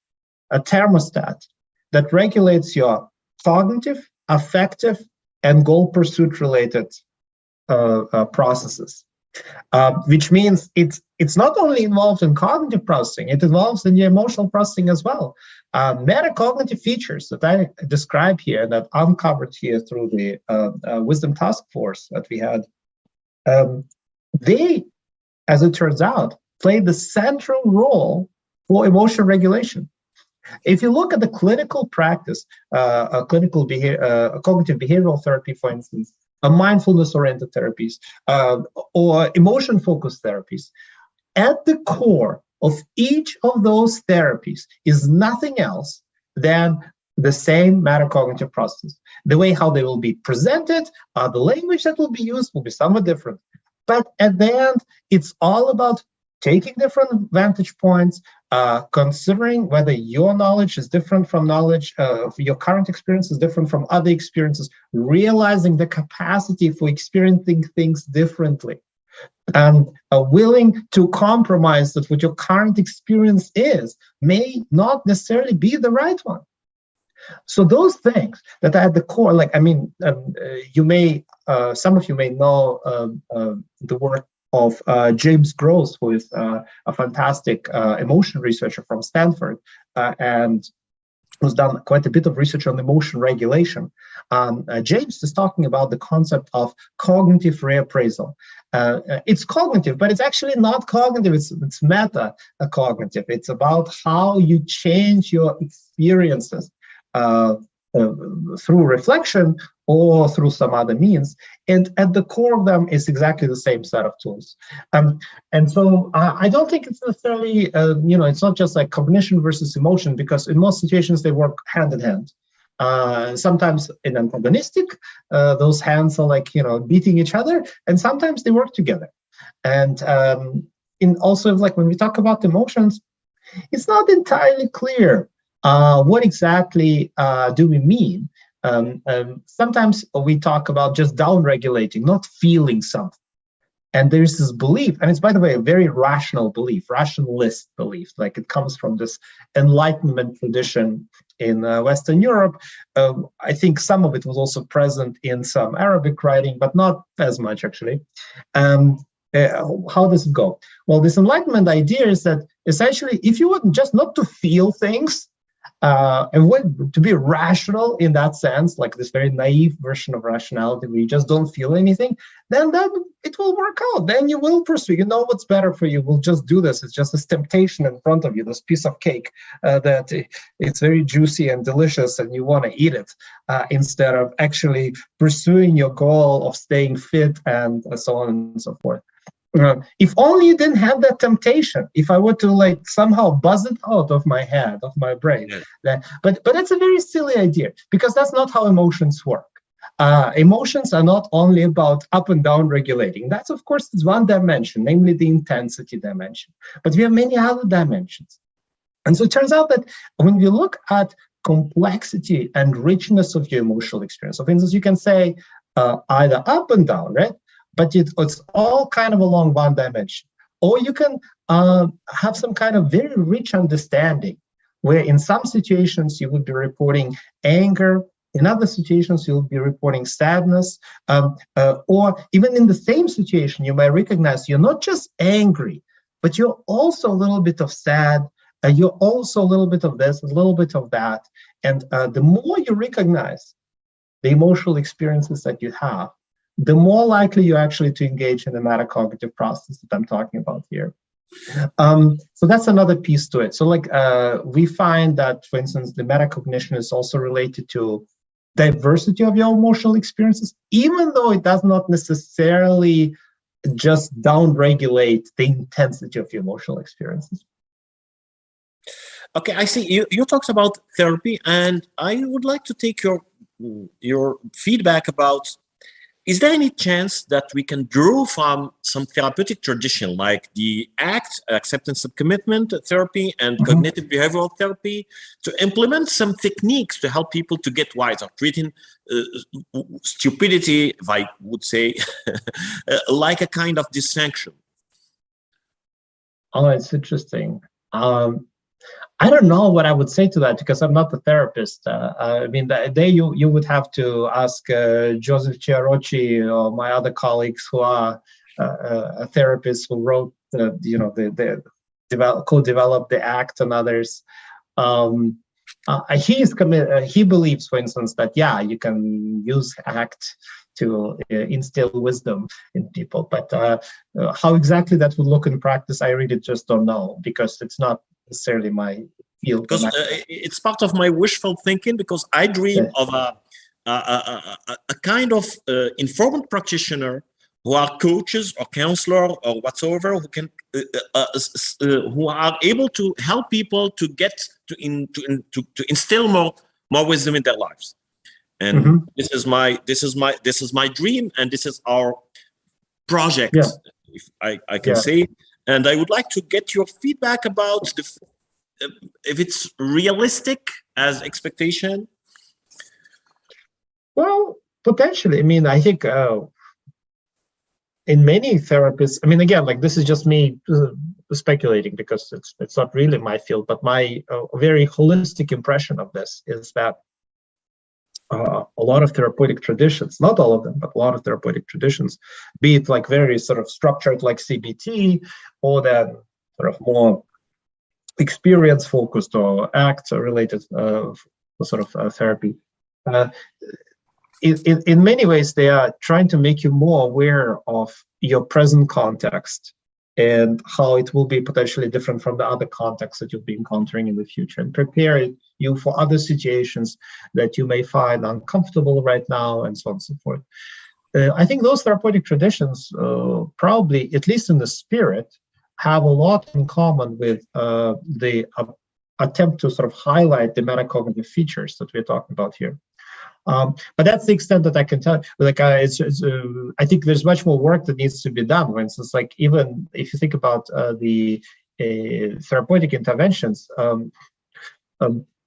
a thermostat that regulates your cognitive, affective, and goal pursuit related processes. Which means it's not only involved in cognitive processing, it involves in your emotional processing as well. Metacognitive features that I describe here, that uncovered here through the Wisdom Task Force that we had they, as it turns out, play the central role for emotion regulation. If you look at the clinical practice, cognitive behavioral therapy, for instance, mindfulness-oriented therapies, or emotion-focused therapies, at the core of each of those therapies is nothing else than the same metacognitive process. The way how they will be presented, the language that will be used will be somewhat different. But at the end, it's all about taking different vantage points, considering whether your knowledge is different from knowledge, your current experience is different from other experiences, realizing the capacity for experiencing things differently, and willing to compromise that what your current experience is may not necessarily be the right one. So those things that are at the core, you may, some of you may know the work of James Gross, who is a fantastic emotion researcher from Stanford, and who's done quite a bit of research on emotion regulation. James is talking about the concept of cognitive reappraisal. It's cognitive, but it's actually not cognitive. It's meta-cognitive. It's about how you change your experiences through reflection or through some other means. And at the core of them is exactly the same set of tools. And so I don't think it's necessarily, it's not just like cognition versus emotion, because in most situations they work hand in hand. Sometimes in antagonistic, those hands are like, beating each other, and sometimes they work together. And also like when we talk about emotions, it's not entirely clear what exactly do we mean. Sometimes we talk about just down-regulating, not feeling something. And there's this belief, and it's, by the way, a very rational belief, rationalist belief, like it comes from this Enlightenment tradition in Western Europe. I think some of it was also present in some Arabic writing, but not as much, actually. How does it go? Well, this Enlightenment idea is that essentially, if you want just not to feel things, and to be rational in that sense, like this very naive version of rationality where you just don't feel anything, then it will work out. Then you will pursue. You know what's better for you. We'll just do this. It's just this temptation in front of you, this piece of cake that it's very juicy and delicious, and you want to eat it instead of actually pursuing your goal of staying fit and so on and so forth. If only you didn't have that temptation, if I were to like somehow buzz it out of my head, of my brain. But that's a very silly idea, because that's not how emotions work. Emotions are not only about up and down regulating. That's, of course, is one dimension, namely the intensity dimension. But we have many other dimensions. And so it turns out that when we look at complexity and richness of your emotional experience, so for instance, you can say either up and down, right? But it's all kind of along one dimension. Or you can have some kind of very rich understanding, where in some situations you would be reporting anger, in other situations you'll be reporting sadness, or even in the same situation you might recognize you're not just angry, but you're also a little bit of sad, you're also a little bit of this, a little bit of that. And the more you recognize the emotional experiences that you have, the more likely you're actually to engage in the metacognitive process that I'm talking about here. So that's another piece to it. So like we find that, for instance, the metacognition is also related to diversity of your emotional experiences, even though it does not necessarily just down-regulate the intensity of your emotional experiences. Okay, I see. You talked about therapy, and I would like to take your feedback about, is there any chance that we can draw from some therapeutic tradition like the ACT, acceptance and commitment therapy, and cognitive behavioral therapy, to implement some techniques to help people to get wiser, treating stupidity, if I would say, like a kind of dysfunction? Oh, it's interesting. I don't know what I would say to that, because I'm not a therapist. I mean, you would have to ask Joseph Chiarocci or my other colleagues who are therapists who wrote, co-developed the ACT and others. He believes, for instance, that you can use ACT to instill wisdom in people. But how exactly that would look in practice, I really just don't know, because it's not necessarily my field. Because it's part of my wishful thinking, because I dream of a kind of informed practitioner who are coaches or counselor or whatsoever, who can who are able to help people to get to instill more wisdom in their lives. And this is my dream, and this is our project, if I can say. And I would like to get your feedback about if it's realistic as expectation. Well, potentially. I mean, I think in many therapists, I mean, again, like this is just me speculating, because it's not really my field, but my very holistic impression of this is that a lot of therapeutic traditions, not all of them, but a lot of therapeutic traditions, be it like very sort of structured like CBT, or then sort of more experience focused or act related sort of therapy. In many ways, they are trying to make you more aware of your present context and how it will be potentially different from the other contexts that you'll be encountering in the future, and prepare you for other situations that you may find uncomfortable right now, and so on and so forth. I think those therapeutic traditions probably, at least in the spirit, have a lot in common with the attempt to sort of highlight the metacognitive features that we're talking about here. But that's the extent that I can tell. Like, I think there's much more work that needs to be done. For instance, like even if you think about the therapeutic interventions,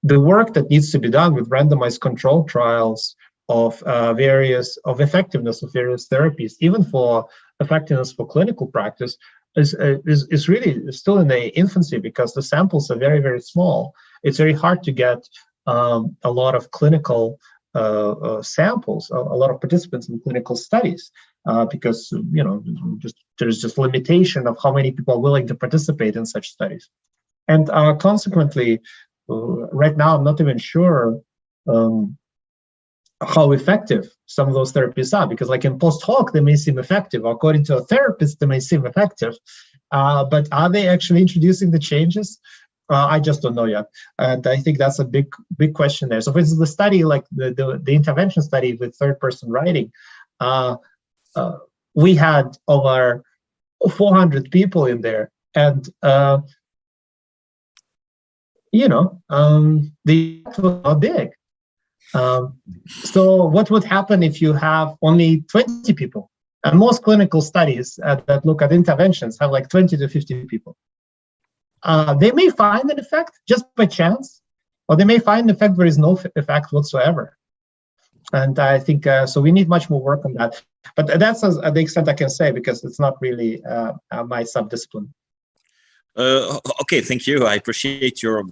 the work that needs to be done with randomized control trials of effectiveness of various therapies, even for effectiveness for clinical practice, is really still in the infancy, because the samples are very, very small. It's very hard to get a lot of clinical samples, a lot of participants in clinical studies, because there's just limitation of how many people are willing to participate in such studies, and consequently, right now I'm not even sure how effective some of those therapies are, because like in post hoc they may seem effective, according to a therapist they may seem effective, but are they actually introducing the changes? I just don't know yet, and I think that's a big question there. So, for instance, the study, like the intervention study with third-person writing, we had over 400 people in there, and the effect was not big. So, what would happen if you have only 20 people? And most clinical studies that look at interventions have like 20 to 50 people. They may find an effect just by chance, or they may find an effect where there is no effect whatsoever. And I think so we need much more work on that. But that's the extent I can say, because it's not really my subdiscipline. Okay, thank you. I appreciate your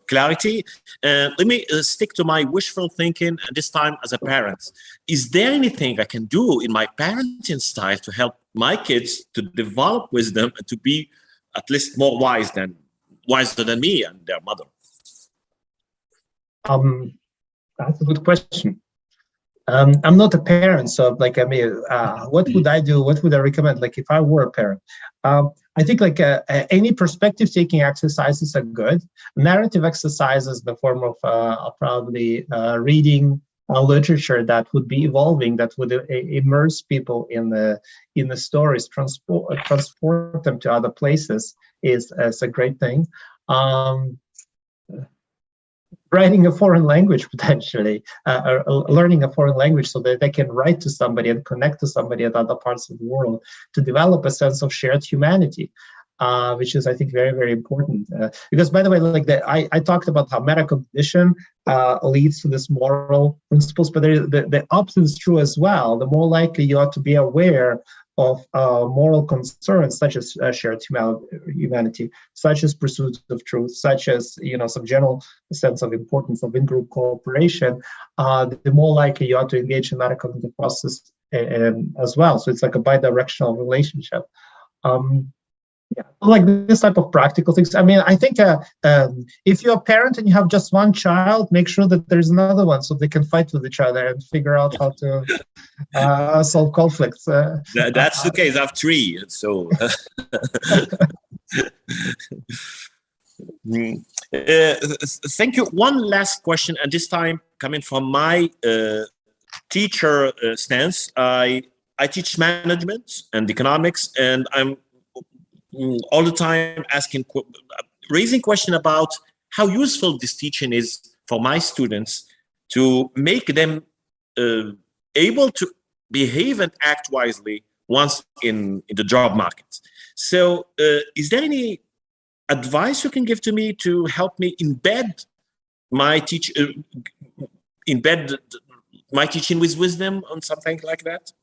clarity. Let me stick to my wishful thinking, this time as a parent. Is there anything I can do in my parenting style to help my kids to develop wisdom and to be at least more wiser than me and their mother? That's a good question. I'm not a parent, so like, I mean, what would I do? What would I recommend? Like, if I were a parent, I think like any perspective-taking exercises are good. Narrative exercises, in the form of probably reading literature that would be evolving, that would immerse people in the stories, transport them to other places, is a great thing. Writing a foreign language, potentially, learning a foreign language so that they can write to somebody and connect to somebody at other parts of the world, to develop a sense of shared humanity, which is, I think, very, very important. Because, by the way, like I talked about how metacognition leads to this moral principles, but the opposite is true as well. The more likely you are to be aware of moral concerns, such as shared humanity, such as pursuit of truth, such as some general sense of importance of in-group cooperation, the more likely you are to engage in metacognitive process as well. So it's like a bi-directional relationship. Yeah, like this type of practical things. I mean, I think if you're a parent and you have just one child, make sure that there's another one so they can fight with each other and figure out how to solve conflicts. That's the case. I have 3, so. Thank you. One last question, and this time coming from my teacher stance. I teach management and economics, and I'm all the time raising question about how useful this teaching is for my students to make them able to behave and act wisely once in the job market. So is there any advice you can give to me to help me embed my teaching with wisdom on something like that?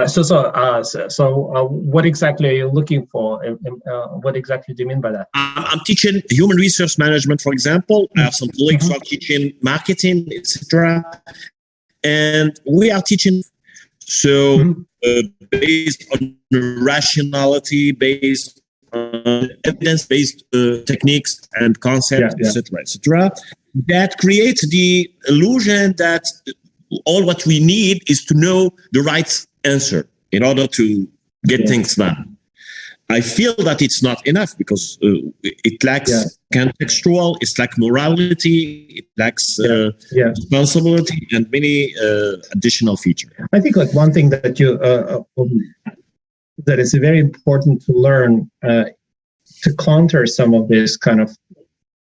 So, what exactly are you looking for? What exactly do you mean by that? I'm teaching human resource management, for example. I have some colleagues who are teaching marketing, etc. And we are teaching, so based on rationality, based on evidence-based techniques and concepts, etc., etc. That creates the illusion that all what we need is to know the right answer in order to get things done. I feel that it's not enough because it lacks contextual, it lacks morality, it lacks responsibility, and many additional features. I think like one thing that you that is very important to learn to counter some of this kind of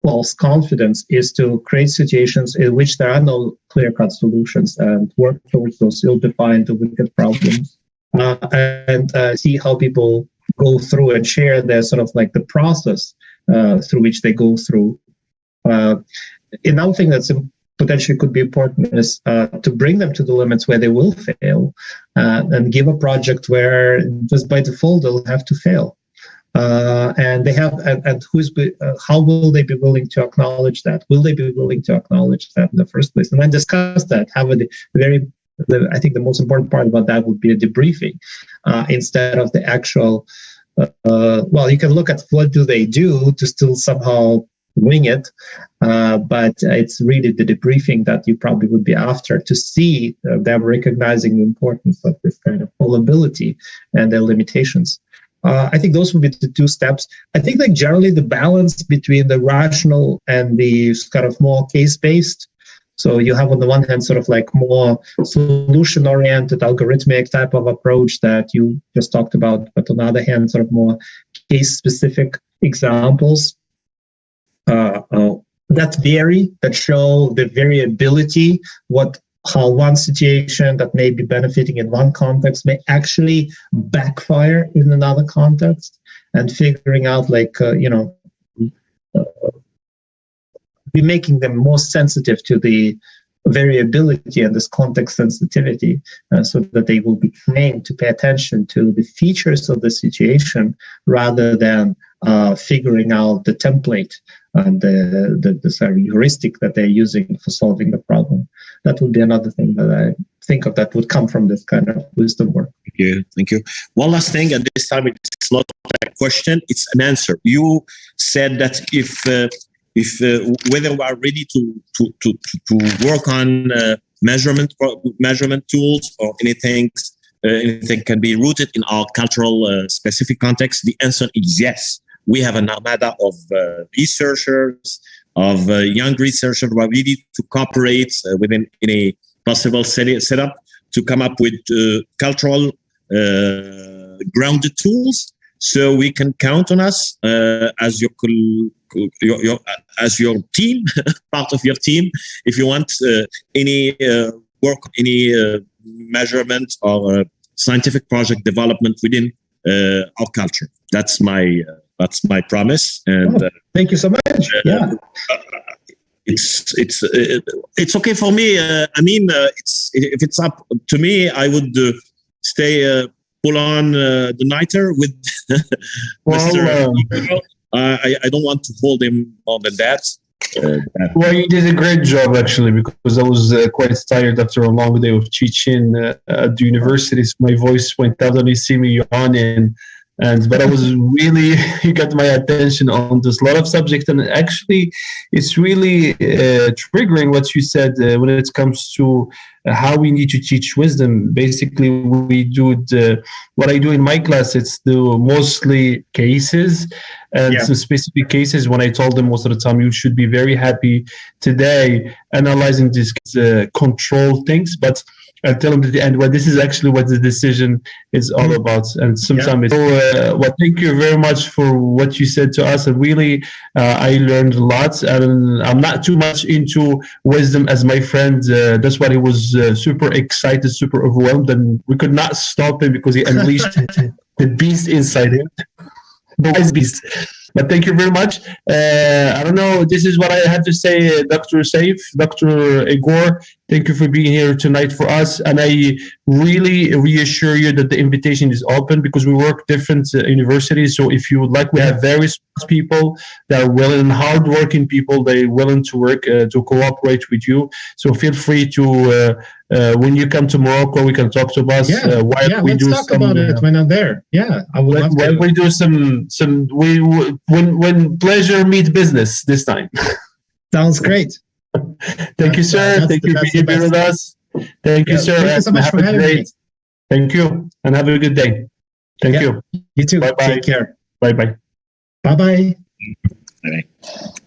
false confidence is to create situations in which there are no clear-cut solutions and work towards those ill-defined wicked problems and see how people go through and share their sort of like the process through which they go through. Another thing that's potentially could be important is to bring them to the limits where they will fail and give a project where just by default they'll have to fail. And they have, and how will they be willing to acknowledge that? Will they be willing to acknowledge that in the first place? And then discuss that. I think the most important part about that would be a debriefing instead of the actual. Well, you can look at what do they do to still somehow wing it, but it's really the debriefing that you probably would be after to see them recognizing the importance of this kind of fallibility and their limitations. I think those would be the 2 steps. I think like generally the balance between the rational and the kind of more case-based. So you have on the one hand sort of like more solution-oriented, algorithmic type of approach that you just talked about, but on the other hand, sort of more case-specific examples that vary, that show the variability, how one situation that may be benefiting in one context may actually backfire in another context, and figuring out be making them more sensitive to the variability and this context sensitivity so that they will be trained to pay attention to the features of the situation rather than figuring out the template and the sort of heuristic that they're using for solving the problem. That would be another thing that I think of that would come from this kind of wisdom work. Thank you. One last thing, and this time it's not a question, it's an answer. You said that if whether we are ready to work on measurement tools or anything can be rooted in our cultural specific context, the answer is yes. We have an armada of researchers, of young researchers who are ready to cooperate within a possible setup to come up with cultural grounded tools. So we can count on us as your team, part of your team, if you want any work, any measurement or scientific project development within our culture. That's my promise. And thank you so much. It's okay for me. If it's up to me, I would stay. Pull on the nighter with Mr. I don't want to hold him more than that. Well, you did a great job, actually, because I was quite tired after a long day of teaching at the university. So my voice went out and you see me yawning. But I was really, you got my attention on this lot of subject, and actually it's really triggering what you said when it comes to how we need to teach wisdom. Basically, we do what I do in my class, it's the mostly cases and some specific cases. When I told them most of the time, you should be very happy today analyzing these control things, but I tell them at the end, well, this is actually what the decision is all about. And sometimes well, thank you very much for what you said to us. And really, I learned a lot. And I'm not too much into wisdom as my friend. That's why he was super excited, super overwhelmed. And we could not stop him because he unleashed the beast inside him. The wise beast. But thank you very much. I don't know. This is what I had to say, Dr. Saif, Dr. Igor. Thank you for being here tonight for us. And I really reassure you that the invitation is open because we work different universities. So if you would like, we have various people that are willing, hardworking people, they're willing to work, to cooperate with you. So feel free to, when you come to Morocco, we can talk to us. Let's talk about it when I'm there. Yeah, I would love to. We do when pleasure meet business this time. Sounds great. Thank you, sir. Thank you for being here with us. Thank you, sir. Thank you so much for having me. Thank you, and have a good day. Thank you. You too. Bye-bye. Take care. Bye-bye. Bye-bye. Bye-bye.